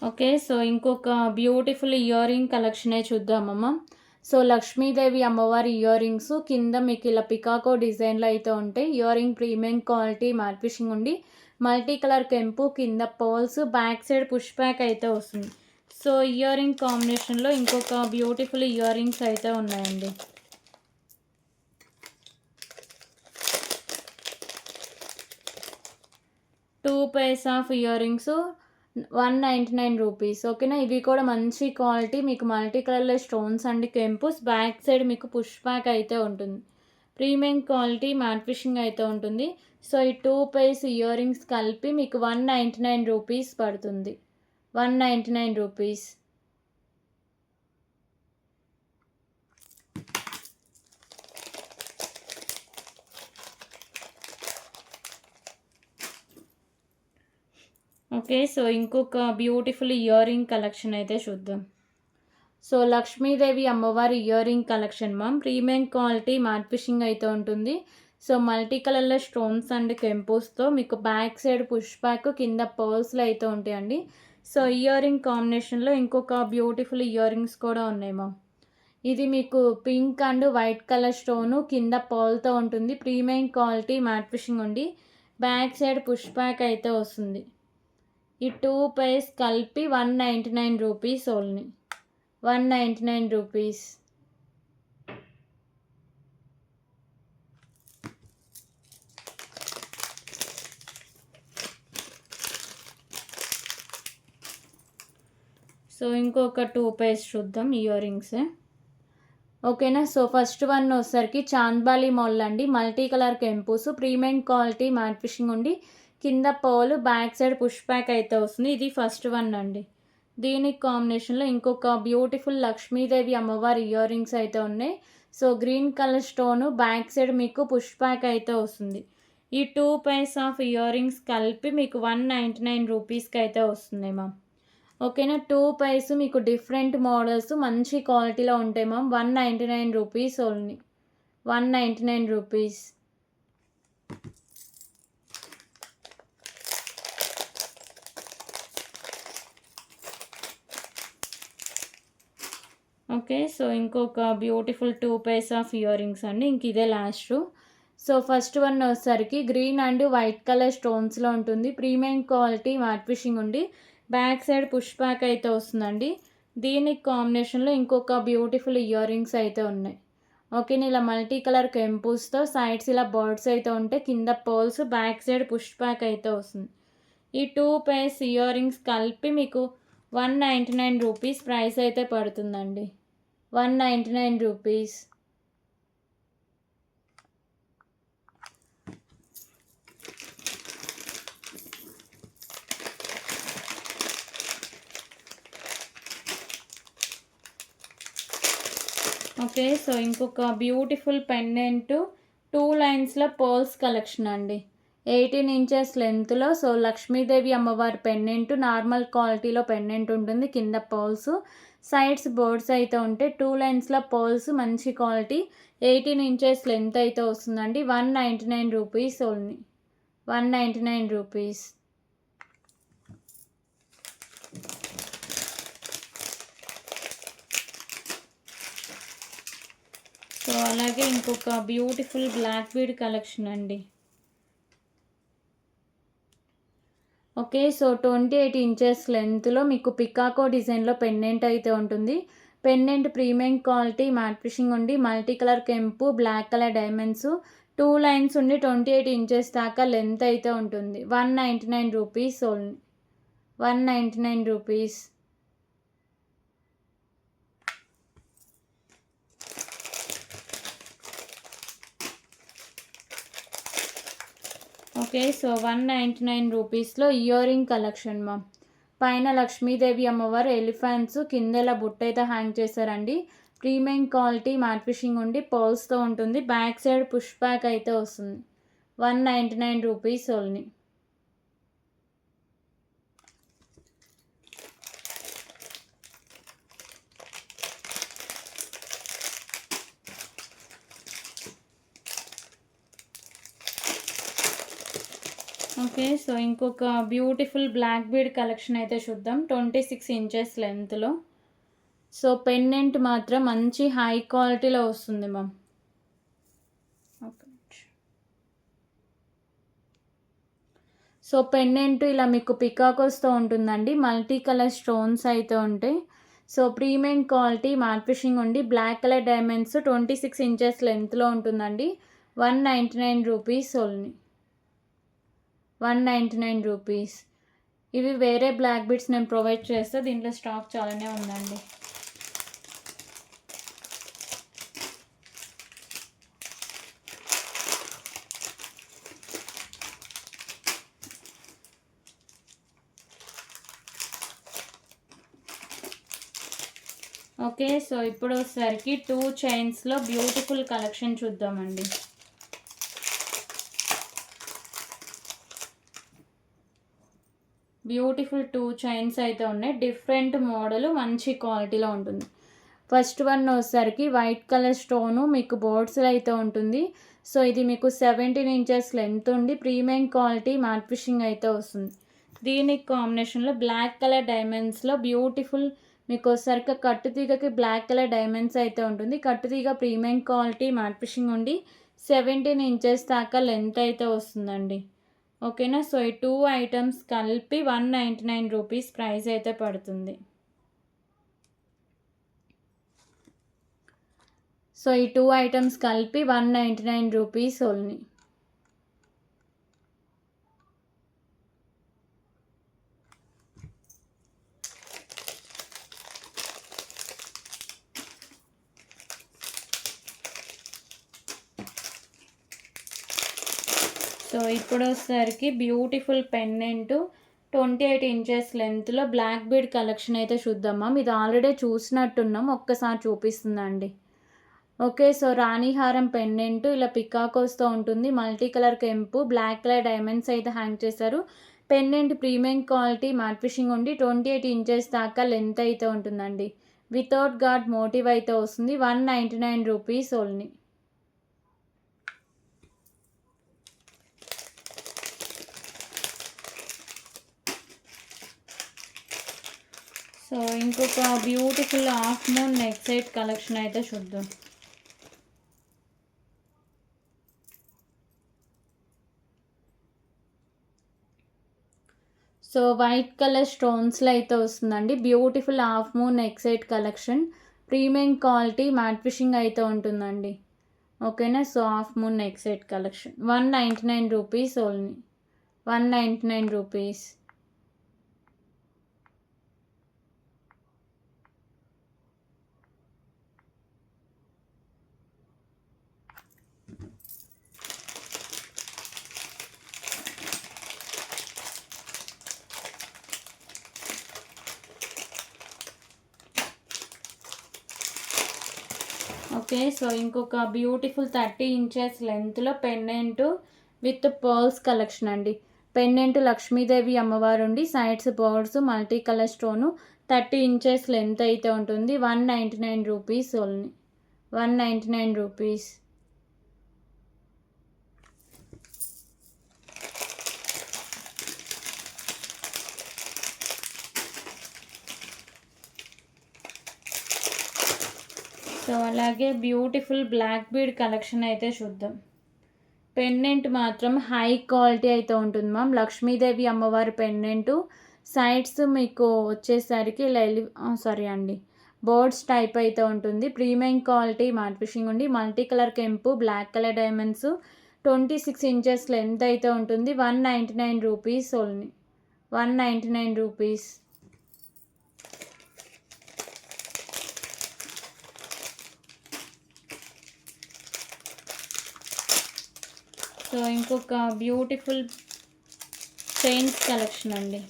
Okay. So ఇంకొక బ్యూటిఫుల్ ఇయర్ రింగ్ కలెక్షనే చూద్దామమ్మ. సో లక్ష్మీదేవి అమ్మవారి ఇయర్ రింగ్స్ కింద మీకు ఇలా పికాకో డిజైన్లో అయితే ఉంటాయి. Ear ring premium quality matte fishing ఉండి మల్టీ కలర్ కెంపు, కింద pearls, back side push back అయితే వస్తుంది. సో ఇయర్ రింగ్ కాంబినేషన్లో ఇంకొక బ్యూటిఫుల్ ఇయర్ రింగ్స్ అయితే ఉన్నాయండి. Two pairs of ear rings 199 rupees. ఓకేనా. ఇవి కూడా మంచి క్వాలిటీ, మీకు మల్టీ కలర్లో స్టోన్స్ అండ్ కెంపుస్, బ్యాక్ సైడ్ మీకు పుష్ బ్యాక్ అయితే ఉంటుంది. ప్రీమియం క్వాలిటీ మ్యాట్ ఫిషింగ్ అయితే ఉంటుంది. సో ఈ 2 pairs ఇయర్ రింగ్స్ కలిపి మీకు 199 రూపీస్ పడుతుంది. 199 రూపీస్. ఓకే. సో ఇంకొక బ్యూటిఫుల్ ఇయర్ రింగ్ కలెక్షన్ అయితే చూద్దాం. సో లక్ష్మీదేవి అమ్మవారి ear ring collection ma'am. Premium quality matte finishing అయితే ఉంటుంది. సో మల్టీ కలర్లో స్టోన్స్ అండ్ కెంపోస్తో మీకు బ్యాక్ సైడ్ పుష్ బ్యాక్, కింద పర్ల్స్లో అయితే ఉంటాయండి. సో ఇయర్ రింగ్ కాంబినేషన్లో ఇంకొక బ్యూటిఫుల్ ఇయర్ రింగ్స్ కూడా ఉన్నాయి మ్యామ్. ఇది మీకు pink and white colour stone, కింద పర్ల్తో ఉంటుంది. ప్రీమియం క్వాలిటీ మ్యాట్ ఫిషింగ్ ఉండి బ్యాక్ సైడ్ పుష్ బ్యాక్ అయితే వస్తుంది. ఈ 2 pairs కలిపి 199 రూపీస్ ఓన్లీ. 199 రూపీస్. సో ఇంకొక 2 pairs చూద్దాం ఇయర్ రింగ్స్. ఓకేనా. సో ఫస్ట్ వన్ వచ్చేసరికి చాంద్బాలి మాల్ అండి. మల్టీ కలర్ కెంపూస్, ప్రీమియం క్వాలిటీ మ్యాట్ ఫిషింగ్ ఉండి కింద pearl, back side push back అయితే వస్తుంది. ఇది ఫస్ట్ వన్ అండి. దీనికి కాంబినేషన్లో ఇంకొక బ్యూటిఫుల్ లక్ష్మీదేవి అమ్మవారి ఇయర్ రింగ్స్ అయితే ఉన్నాయి. So green colour stone back side మీకు పుష్ బ్యాక్ అయితే వస్తుంది. ఈ 2 పైర్స్ ఆఫ్ ఇయర్ రింగ్స్ కలిపి మీకు 199 రూపీస్కి అయితే వస్తుంది మ్యామ్. ఓకేనా. 2 పైర్స్ మీకు డిఫరెంట్ మోడల్స్ మంచి క్వాలిటీలో ఉంటాయి ma'am. 199 rupees only. 199 rupees. Okay. So ఇంకొక beautiful 2 pairs of ear rings అండి. ఇంక ఇదే లాస్ట్. సో ఫస్ట్ వన్ వచ్చేసరికి గ్రీన్ అండ్ వైట్ కలర్ స్టోన్స్లో ఉంటుంది. ప్రీమియం క్వాలిటీ మ్యాట్ ఫినిషింగ్ ఉండి బ్యాక్ సైడ్ పుష్ బ్యాక్ అయితే వస్తుందండి. దీనికి కాంబినేషన్లో ఇంకొక బ్యూటిఫుల్ ఇయర్ రింగ్స్ అయితే ఉన్నాయి. ఓకేనా. ఇలా మల్టీ కలర్ కెంపుస్తో సైడ్స్ ఇలా బర్డ్స్ అయితే ఉంటాయి. కింద pearls, back side push back అయితే వస్తుంది. ఈ 2 పైర్స్ ఇయర్ రింగ్స్ కలిపి మీకు 199 రూపీస్ ప్రైస్ అయితే పడుతుందండి. 199 రూపీస్. ఓకే. సో ఇంకొక బ్యూటిఫుల్ పెండెంట్ 2 లైన్స్లో పర్ల్స్ కలెక్షన్ అండి. 18 ఇంచెస్ లెంత్లో. సో లక్ష్మీదేవి అమ్మవారి పెండెంట్ నార్మల్ క్వాలిటీలో పెండెంట్ ఉంటుంది. కింద పర్ల్స్, సైడ్స్ బోర్డ్స్ అయితే ఉంటాయి. 2 లైన్స్లో పర్ల్స్ మంచి క్వాలిటీ. 18 ఇంచెస్ లెంత్ అయితే వస్తుందండి. 199 రూపీస్ ఓన్లీ. 199 రూపీస్. సో అలాగే ఇంకొక బ్యూటిఫుల్ బ్లాక్ బీడ్ కలెక్షన్ అండి. ఓకే. సో 28 ఇంచెస్ లెంత్లో మీకు పికాకో డిజైన్లో పెండెంట్ అయితే ఉంటుంది. Pendant premium quality matte finishing ఉండి మల్టీ కలర్ కెంపు, బ్లాక్ కలర్ డైమండ్స్, 2 లైన్స్ ఉండి 28 ఇంచెస్ దాకా లెంత్ అయితే ఉంటుంది. 199 rupees only. 199 rupees. Okay. So 199 రూపీస్లో ఇయర్ రింగ్ కలెక్షన్ మ్యామ్. పైన లక్ష్మీదేవి అమ్మవారు ఎలిఫెంట్స్, కింద ఇలా బుట్ట అయితే హ్యాంగ్ చేశారండి. ప్రీమియం క్వాలిటీ మ్యాట్ ఫినిషింగ్ ఉండి పర్ల్స్తో ఉంటుంది. బ్యాక్ సైడ్ పుష్ బ్యాక్ అయితే వస్తుంది. 199 రూపీస్ ఓన్లీ. ఓకే. సో ఇంకొక బ్యూటిఫుల్ బ్లాక్ బీడ్ కలెక్షన్ అయితే చూద్దాం. 26 ఇంచెస్ లెంత్లో. సో పెండెంట్ మాత్రం మంచి హై క్వాలిటీలో వస్తుంది మ్యామ్. ఓకే. సో పెండెంట్ ఇలా మీకు పికాకోస్తో ఉంటుందండి. మల్టీ కలర్ స్టోన్స్ అయితే ఉంటాయి. So premium quality matte finishing ఉండి బ్లాక్ కలర్ డైమండ్స్ 26 ఇంచెస్ లెంత్లో ఉంటుందండి. 199 రూపీస్ ఓన్లీ. 199 రూపీస్. ఇవి వేరే బ్లాక్ బీడ్స్ నేను ప్రొవైడ్ చేస్తే దీంట్లో స్టాక్ చాలానే ఉందండి. ఓకే. సో ఇప్పుడు వచ్చేసరికి 2 చైన్స్లో బ్యూటిఫుల్ కలెక్షన్ చూద్దామండి. బ్యూటిఫుల్ 2 చైన్స్ అయితే ఉన్నాయి. డిఫరెంట్ మోడల్ మంచి క్వాలిటీలో ఉంటుంది. ఫస్ట్ వన్ వచ్చేసరికి వైట్ కలర్ స్టోను మీకు బోర్డ్స్లో అయితే ఉంటుంది. సో ఇది మీకు 17 ఇంచెస్ లెంత్ ఉండి ప్రీమియం క్వాలిటీ మ్యాట్ ఫినిషింగ్ అయితే వస్తుంది. దీనికి కాంబినేషన్లో బ్లాక్ కలర్ డైమండ్స్లో బ్యూటిఫుల్ మీకు వచ్చేసరికి కట్టుతీగకి బ్లాక్ కలర్ డైమండ్స్ అయితే ఉంటుంది. కట్టుతీగ ప్రీమియం క్వాలిటీ మ్యాట్ ఫినిషింగ్ ఉండి 17 ఇంచెస్ దాకా లెంత్ అయితే వస్తుందండి. ఓకేనా. సో ఈ 2 ఐటమ్స్ కలిపి 199 రూపీస్ ప్రైస్ అయితే పడుతుంది. సో ఈ 2 ఐటమ్స్ కలిపి 199 రూపీస్ ఓన్లీ. సో ఇప్పుడు వచ్చేసరికి బ్యూటిఫుల్ పెండెంట్ 28 ఇంచెస్ లెంత్లో బ్లాక్ బీడ్ కలెక్షన్ అయితే చూద్దామా. ఇది ఆల్రెడీ చూసినట్టున్నాం, ఒక్కసారి చూపిస్తుందండి. ఓకే. సో రాణి హారం పెండెంట్ ఇలా పికాకోస్‌తో ఉంటుంది. మల్టీ కలర్ కెంపు, బ్లాక్ కలర్ డైమండ్స్ అయితే హ్యాంగ్ చేశారు. Pendant premium quality matte finishing ఉండి 28 ఇంచెస్ దాకా లెంత్ అయితే ఉంటుందండి. వితౌట్ గాడ్ మోటివ్ అయితే వస్తుంది. 199 రూపీస్ ఓన్లీ. సో ఇంకొక beautiful half moon neck set collection అయితే చూద్దాం. సో వైట్ కలర్ స్టోన్స్లో అయితే వస్తుందండి. Beautiful half moon neck set collection. Premium quality matte finishing అయితే ఉంటుందండి. ఓకేనా. So half moon neck set collection 199 rupees only. 199 rupees. Okay. So ఇంకొక బ్యూటిఫుల్ 30 ఇంచెస్ లెంత్లో పెండెంట్ విత్ పర్ల్స్ కలెక్షన్ అండి. పెండెంట్ లక్ష్మీదేవి అమ్మవారు ఉండి sides pearls multi colour stone 30 inches length అయితే ఉంటుంది. 199 రూపీస్ ఓన్లీ. 199 రూపీస్. సో అలాగే బ్యూటిఫుల్ బ్లాక్ బీడ్ కలెక్షన్ అయితే చూద్దాం. పెండెంట్ మాత్రం హై క్వాలిటీ అయితే ఉంటుంది మ్యామ్. లక్ష్మీదేవి అమ్మవారి పెండెంటు సైడ్స్ మీకు వచ్చేసరికి బోర్డ్స్ టైప్ అయితే ఉంటుంది. ప్రీమియం క్వాలిటీ మ్యాట్ ఫినిషింగ్ ఉండి మల్టీ కలర్ కెంపు, black colour diamonds, 26 inches length అయితే ఉంటుంది. 199 రూపీస్ ఓన్లీ. 199 రూపీస్. సో ఇంకొక బ్యూటిఫుల్ చైన్స్ కలెక్షన్ అండి.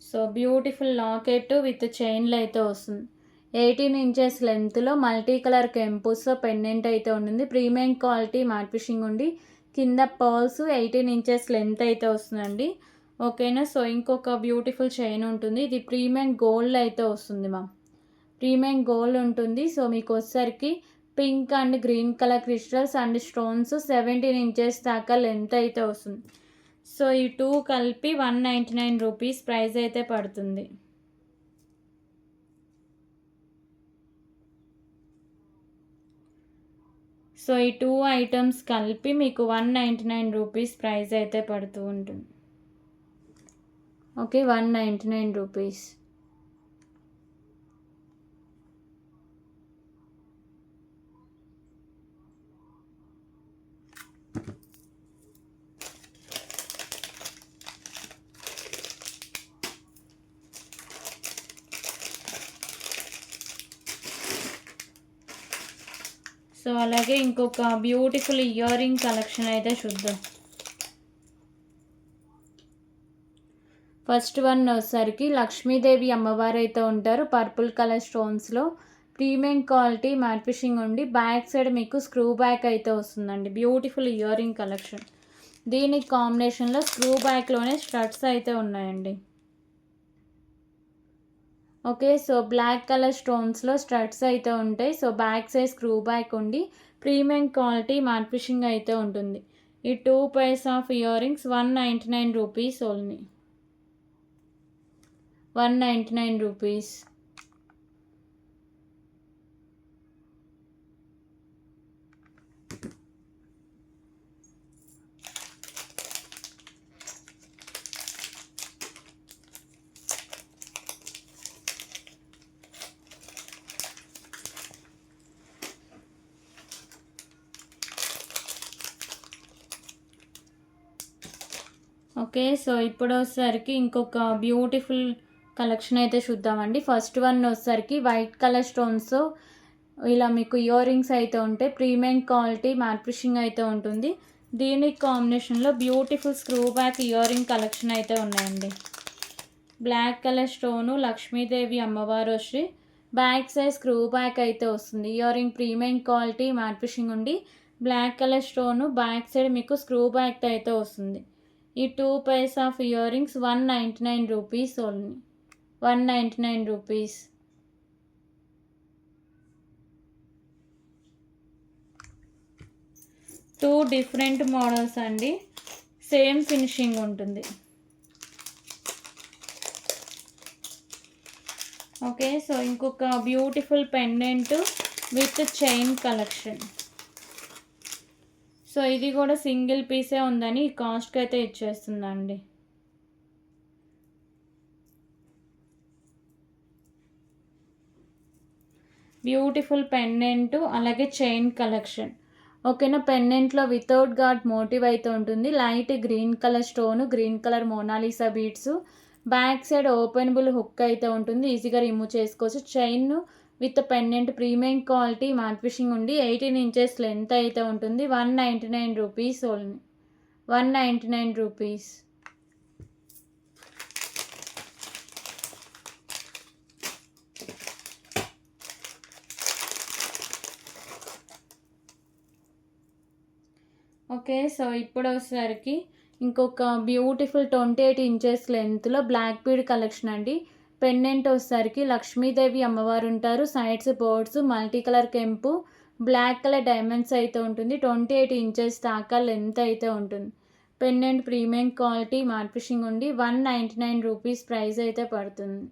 సో బ్యూటిఫుల్ లాకెట్ విత్ చైన్లు అయితే వస్తుంది. 18 ఇంచెస్ లెంత్లో మల్టీ కలర్ కెంపుస్ పెండెంట్ అయితే ఉంటుంది. ప్రీమియం క్వాలిటీ మ్యాట్ ఫినిషింగ్ ఉండి కింద పర్ల్స్ 18 ఇంచెస్ లెంత్ అయితే వస్తుందండి. ఓకేనా. సో ఇంకొక బ్యూటిఫుల్ చైన్ ఉంటుంది. ఇది ప్రీమియం గోల్డ్ అయితే వస్తుంది మ్యామ్. ప్రీమియం గోల్డ్ ఉంటుంది. సో మీకు వచ్చేసరికి pink and green colour crystals and stones 17 inches దాకా లెంత్ అయితే వస్తుంది. సో ఈ 2 కలిపి 199 రూపీస్ ప్రైస్ అయితే పడుతుంది. సో ఈ 2 ఐటమ్స్ కలిపి మీకు 199 రూపీస్ ప్రైస్ అయితే పడుతూ ఉంటుంది. ఓకే. 199 రూపీస్. సో అలాగే ఇంకొక బ్యూటిఫుల్ ఇయర్ రింగ్ కలెక్షన్ అయితే చూద్దాం. ఫస్ట్ వన్ వచ్చేసరికి లక్ష్మీదేవి అమ్మవారు అయితే ఉంటారు. పర్పుల్ కలర్ స్టోన్స్లో ప్రీమియం క్వాలిటీ మ్యాట్ ఫినిషింగ్ ఉండి బ్యాక్ సైడ్ మీకు స్క్రూ బ్యాక్ అయితే వస్తుందండి. Beautiful ear ring collection. దీనికి కాంబినేషన్లో స్క్రూ బ్యాక్లోనే స్టడ్స్ అయితే ఉన్నాయండి. ఓకే. సో బ్లాక్ కలర్ స్టోన్స్లో స్టడ్స్ అయితే ఉంటాయి. So back side screw back ఉండి ప్రీమియం క్వాలిటీ మ్యాట్ ఫినిషింగ్ అయితే ఉంటుంది. ఈ 2 pairs of ear rings 199 rupees only. 199 rupees. Okay. So ఇప్పుడు వచ్చేసరికి ఇంకొక బ్యూటిఫుల్ కలెక్షన్ అయితే చూద్దామండి. ఫస్ట్ వన్ వచ్చేసరికి వైట్ కలర్ స్టోన్స్ ఇలా మీకు ఇయర్ రింగ్స్ అయితే ఉంటాయి. ప్రీమియం క్వాలిటీ మ్యాట్ ఫినిషింగ్ అయితే ఉంటుంది. దీనికి కాంబినేషన్లో beautiful screw back ear ring collection అయితే ఉన్నాయండి. బ్లాక్ కలర్ స్టోను లక్ష్మీదేవి అమ్మవారు వచ్చి బ్యాక్ సైడ్ స్క్రూ బ్యాక్ అయితే వస్తుంది. Ear ring premium quality matte finishing ఉండి black colour stone back side మీకు స్క్రూ బ్యాక్ అయితే వస్తుంది. ఈ 2 pairs of ear rings 199 rupees only. 199 rupees. Two different models అండి, సేమ్ ఫినిషింగ్ ఉంటుంది. ఓకే, సో ఇంకొక beautiful pendant with chain collection. So ఇది కూడా సింగిల్ పీసే ఉందని ఈ కాస్ట్కి అయితే ఇచ్చేస్తుందండి. బ్యూటిఫుల్ పెండెంట్ అలాగే చైన్ కలెక్షన్. ఓకేనా, పెండెంట్లో వితౌట్ గాడ్ మోటివ్ అయితే ఉంటుంది. Light green colour stone, green colour Mona Lisa beads, back side openable hook అయితే ఉంటుంది, ఈజీగా రిమూవ్ చేసుకోవచ్చు. Chain with pendant premium quality matte finishing ఉండి 18 inches లెంత్ అయితే ఉంటుంది. 199 rupees only. 199 rupees. Okay, so ఇప్పుడు వచ్చేసరికి ఇంకొక బ్యూటిఫుల్ 28 inches లెంత్లో బ్లాక్ బీడ్ కలెక్షన్ అండి. పెండెంట్ వచ్చేసరికి లక్ష్మీదేవి అమ్మవారు ఉంటారు, సైడ్స్ బర్డ్స్, మల్టీ కలర్ కెంపు, బ్లాక్ కలర్ డైమండ్స్ అయితే ఉంటుంది. 28 inches దాకా లెంత్ అయితే ఉంటుంది. Pendant premium quality matte finishing ఉండి 199 రూపీస్ ప్రైస్ అయితే పడుతుంది.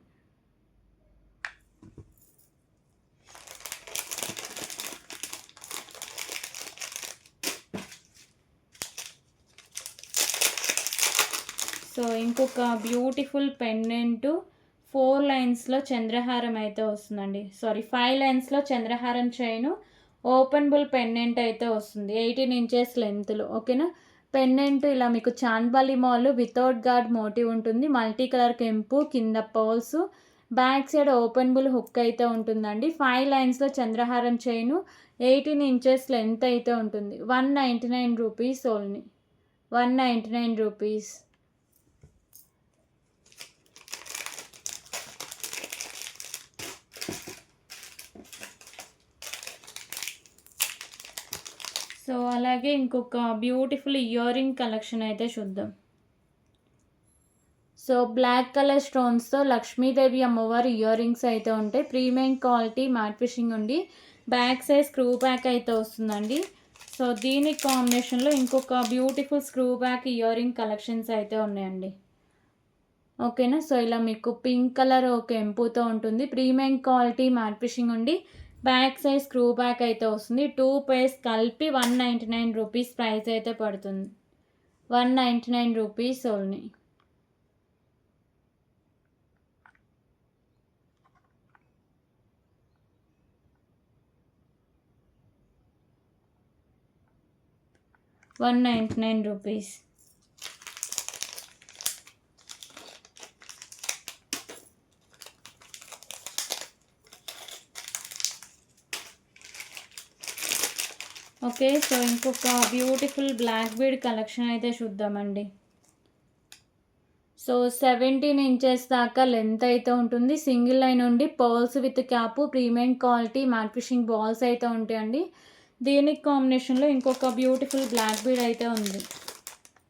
సో ఇంకొక బ్యూటిఫుల్ పెండెంట్ 4 లైన్స్లో చంద్రహారం అయితే వస్తుందండి. 5 లైన్స్లో చంద్రహారం చైను, ఓపెనబుల్ పెండెంట్ అయితే వస్తుంది 18 inches లెంత్లో. ఓకేనా, పెండెంట్ ఇలా మీకు చాన్బాలి మాల్ వితౌట్ గార్డ్ మోటివ్ ఉంటుంది. మల్టీ కలర్ కెంపు, కింద pearls, back side openable hook అయితే ఉంటుందండి. 5 లైన్స్లో చంద్రహారం చైను, 18 inches లెంత్ అయితే ఉంటుంది. 199 రూపీస్ ఓన్లీ. 199 రూపీస్. సో అలాగే ఇంకొక బ్యూటిఫుల్ ఇయర్ రింగ్ కలెక్షన్ అయితే చూద్దాం. సో బ్లాక్ కలర్ స్టోన్స్తో లక్ష్మీదేవి అమ్మవారి ఇయర్ రింగ్స్ అయితే ఉంటాయి. ప్రీమియం క్వాలిటీ మ్యాట్ ఫినిషింగ్ ఉండి బ్యాక్ సైడ్ స్క్రూ బ్యాక్ అయితే వస్తుందండి. సో దీని కాంబినేషన్లో ఇంకొక beautiful screw back ear ring collections అయితే ఉన్నాయండి. ఓకేనా, సో ఇలా మీకు పింక్ కలర్ ఒక ఎంపుతో ఉంటుంది. ప్రీమియం క్వాలిటీ మ్యాట్ ఫినిషింగ్ ఉండి బ్యాక్ సైడ్ స్క్రూ బ్యాక్ అయితే వస్తుంది. 2 pairs కలిపి 199 రూపీస్ ప్రైస్ అయితే పడుతుంది. 199 rupees only. Rupees. Okay, so ఇంకొక బ్యూటిఫుల్ బ్లాక్ బీడ్ కలెక్షన్ అయితే చూద్దామండి. సో 17 inches దాకా లెంత్ అయితే ఉంటుంది. సింగిల్ లైన్ ఉండి pearls with cap, premium quality matte finishing balls అయితే ఉంటాయండి. దీనికి కాంబినేషన్లో ఇంకొక బ్యూటిఫుల్ బ్లాక్ బీడ్ అయితే ఉంది.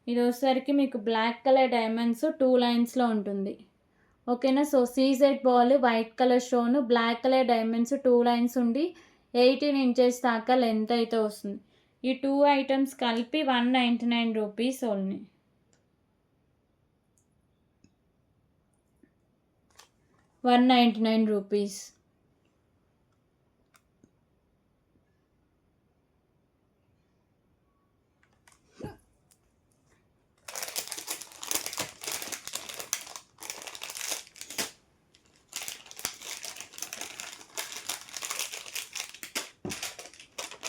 ఇది వచ్చేసరికి మీకు బ్లాక్ కలర్ డైమండ్స్ 2 లైన్స్లో ఉంటుంది. ఓకేనా, so CZ ball white colour stone, black colour diamonds 2 lines ఉండి 18 inches దాకా లెంత్ అయితే వస్తుంది. ఈ 2 items కలిపి 199 rupees only. 199 rupees.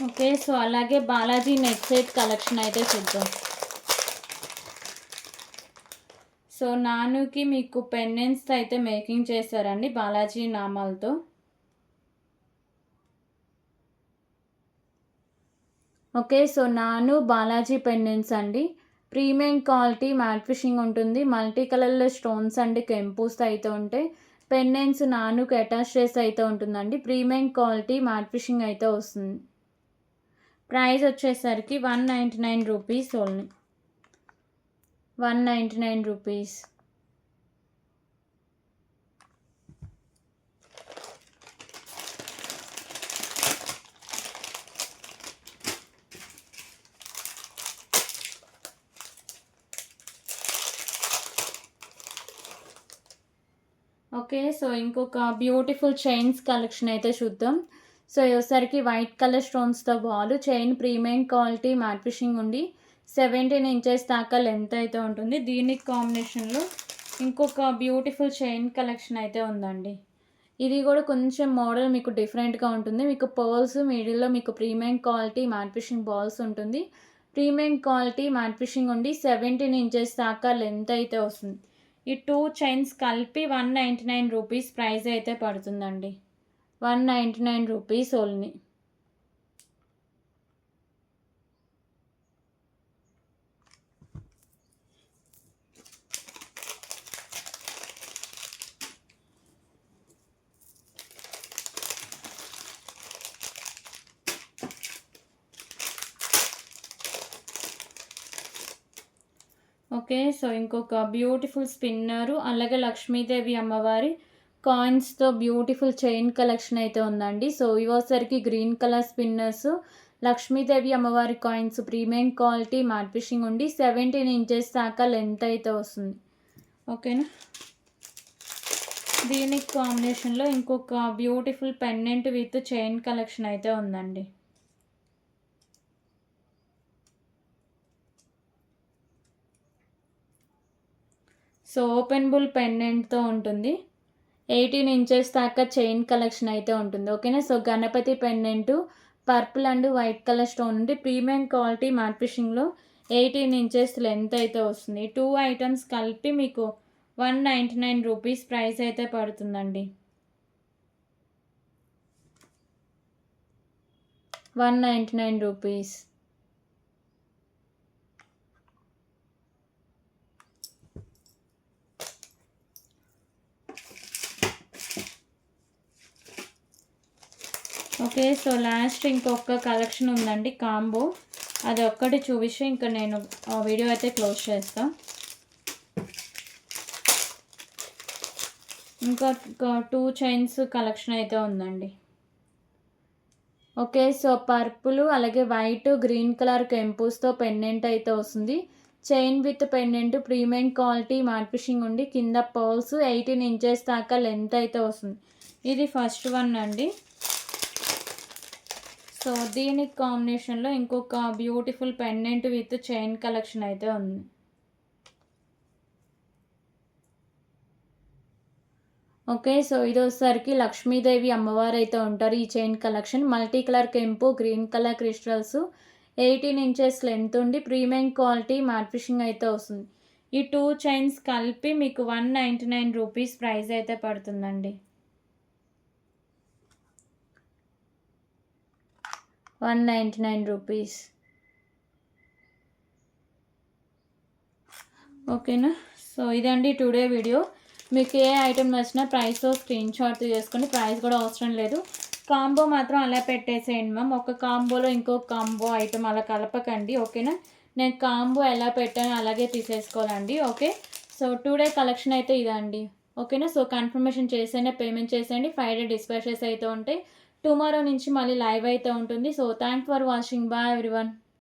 Okay, so అలాగే బాలాజీ నెక్ సెట్ కలెక్షన్ అయితే చూద్దాం. సో నానుకి మీకు పెండెంట్స్ అయితే మేకింగ్ చేశారండి బాలాజీ నామాలతో. ఓకే, సో నాను బాలాజీ పెండెంట్స్ అండి. ప్రీమియం క్వాలిటీ మ్యాట్ ఫినిషింగ్ ఉంటుంది. మల్టీ కలర్‌లో స్టోన్స్ అండ్ కెంపుస్‌తో అయితే ఉంటాయి. పెండెంట్స్ నానుకు అటాచ్ చేసి అయితే ఉంటుందండి. ప్రీమియం క్వాలిటీ మ్యాట్ ఫినిషింగ్ అయితే వస్తుంది. ప్రైస్ వచ్చేసరికి 199 rupees only. 199 rupees. Okay. So, ఇంకొక బ్యూటిఫుల్ చైన్స్ కలెక్షన్ అయితే చూద్దాం. సో, ఇవసరికి వైట్ కలర్ స్టోన్స్‌తో ball chain premium quality matte finishing ఉండి 17 ఇంచెస్ దాకా లెంత్ అయితే ఉంటుంది. దీనికి కాంబినేషన్‌లో ఇంకొక బ్యూటిఫుల్ చైన్ కలెక్షన్ అయితే ఉందండి. ఇది కూడా కొంచెం మోడల్ మీకు డిఫరెంట్‌గా ఉంటుంది. మీకు పర్ల్స్ మిడిల్‌లో మీకు premium quality matte finishing balls ఉంటుంది. ప్రీమియం క్వాలిటీ మ్యాట్ ఫినిషింగ్ ఉండి 17 ఇంచెస్ దాకా లెంత్ అయితే వస్తుంది. ఈ 2 చైన్స్ కలిపి 199 రూపీస్ ప్రైస్ అయితే పడుతుందండి. 199 రూపీస్ ఓన్లీ. ఓకే. సో, ఇంకొక బ్యూటిఫుల్ స్పిన్నరు అలాగే లక్ష్మీదేవి అమ్మవారి కాయిన్స్‌తో బ్యూటిఫుల్ చైన్ కలెక్షన్ అయితే ఉందండి. సో, ఇవోసరికి గ్రీన్ కలర్ స్పిన్నర్స్, లక్ష్మీదేవి అమ్మవారి coins premium quality matte finishing ఉండి 17 ఇంచెస్ దాకా లెంత్ అయితే వస్తుంది. ఓకేనా. దీనికి కాంబినేషన్‌లో ఇంకొక beautiful pendant with chain collection అయితే ఉందండి. సో, ఓపెనబుల్ పెండెంట్‌తో ఉంటుంది. 18 ఇంచెస్ దాకా చైన్ కలెక్షన్ అయితే ఉంటుంది. ఓకేనా. So, Ganapati pendant purple and white colour stone ఉండి ప్రీమియం క్వాలిటీ మ్యాట్ ఫినిషింగ్‌లో 18 ఇంచెస్ లెంత్ అయితే వస్తుంది. 2 ఐటమ్స్ కలిపి మీకు 199 రూపీస్ ప్రైస్ అయితే పడుతుందండి. 199 రూపీస్. ఓకే. సో, లాస్ట్ ఇంకొక కలెక్షన్ ఉందండి కాంబో. అది ఒక్కటి చూపించి ఇంకా నేను వీడియో అయితే క్లోజ్ చేస్తా. ఇంకా 2 చైన్స్ కలెక్షన్ అయితే ఉందండి. ఓకే. సో, పర్పుల్ అలాగే వైట్, గ్రీన్ కలర్ కెంపుస్‌తో పెండెంట్ అయితే వస్తుంది. Chain with pendant premium quality matte finishing ఉండి కింద పర్ల్స్ 18 ఇంచెస్ దాకా లెంత్ అయితే వస్తుంది. ఇది ఫస్ట్ వన్ అండి. సో, దీనికి కాంబినేషన్‌లో ఇంకొక beautiful pendant with chain collection అయితే ఉంది. ఓకే. సో, ఇదొచ్చేసరికి లక్ష్మీదేవి అమ్మవారు అయితే ఉంటారు. ఈ చైన్ కలెక్షన్ మల్టీ కలర్ కెంపు, green colour crystals 18 inches length ఉండి ప్రీమియం క్వాలిటీ మ్యాట్ ఫినిషింగ్ అయితే వస్తుంది. ఈ 2 చైన్స్ కలిపి మీకు 199 రూపీస్ ప్రైస్ అయితే పడుతుందండి. 199 రూపీస్. ఓకేనా. సో, ఇదండి టుడే వీడియో. మీకు ఏ ఐటెం నచ్చినా ప్రైస్‌తో స్క్రీన్ షాట్ చేసుకొని ప్రైస్ కూడా అవసరం లేదు. కాంబో మాత్రం అలా పెట్టేసేయండి మ్యామ్. ఒక కాంబోలో ఇంకొక కాంబో ఐటెం అలా కలపకండి. ఓకేనా. నేను కాంబో ఎలా పెట్టానో అలాగే తీసేసుకోవాలండి. ఓకే. సో, టుడే కలెక్షన్ అయితే ఇదండి. ఓకేనా. సో, కన్ఫర్మేషన్ చేసేనే పేమెంట్ చేసేయండి. 5 డే డిస్పాచెస్ అయితే ఉంటాయి. టుమారో నుంచి మళ్ళీ లైవ్ అయితే ఉంటుంది. So, thanks for watching. Bye everyone.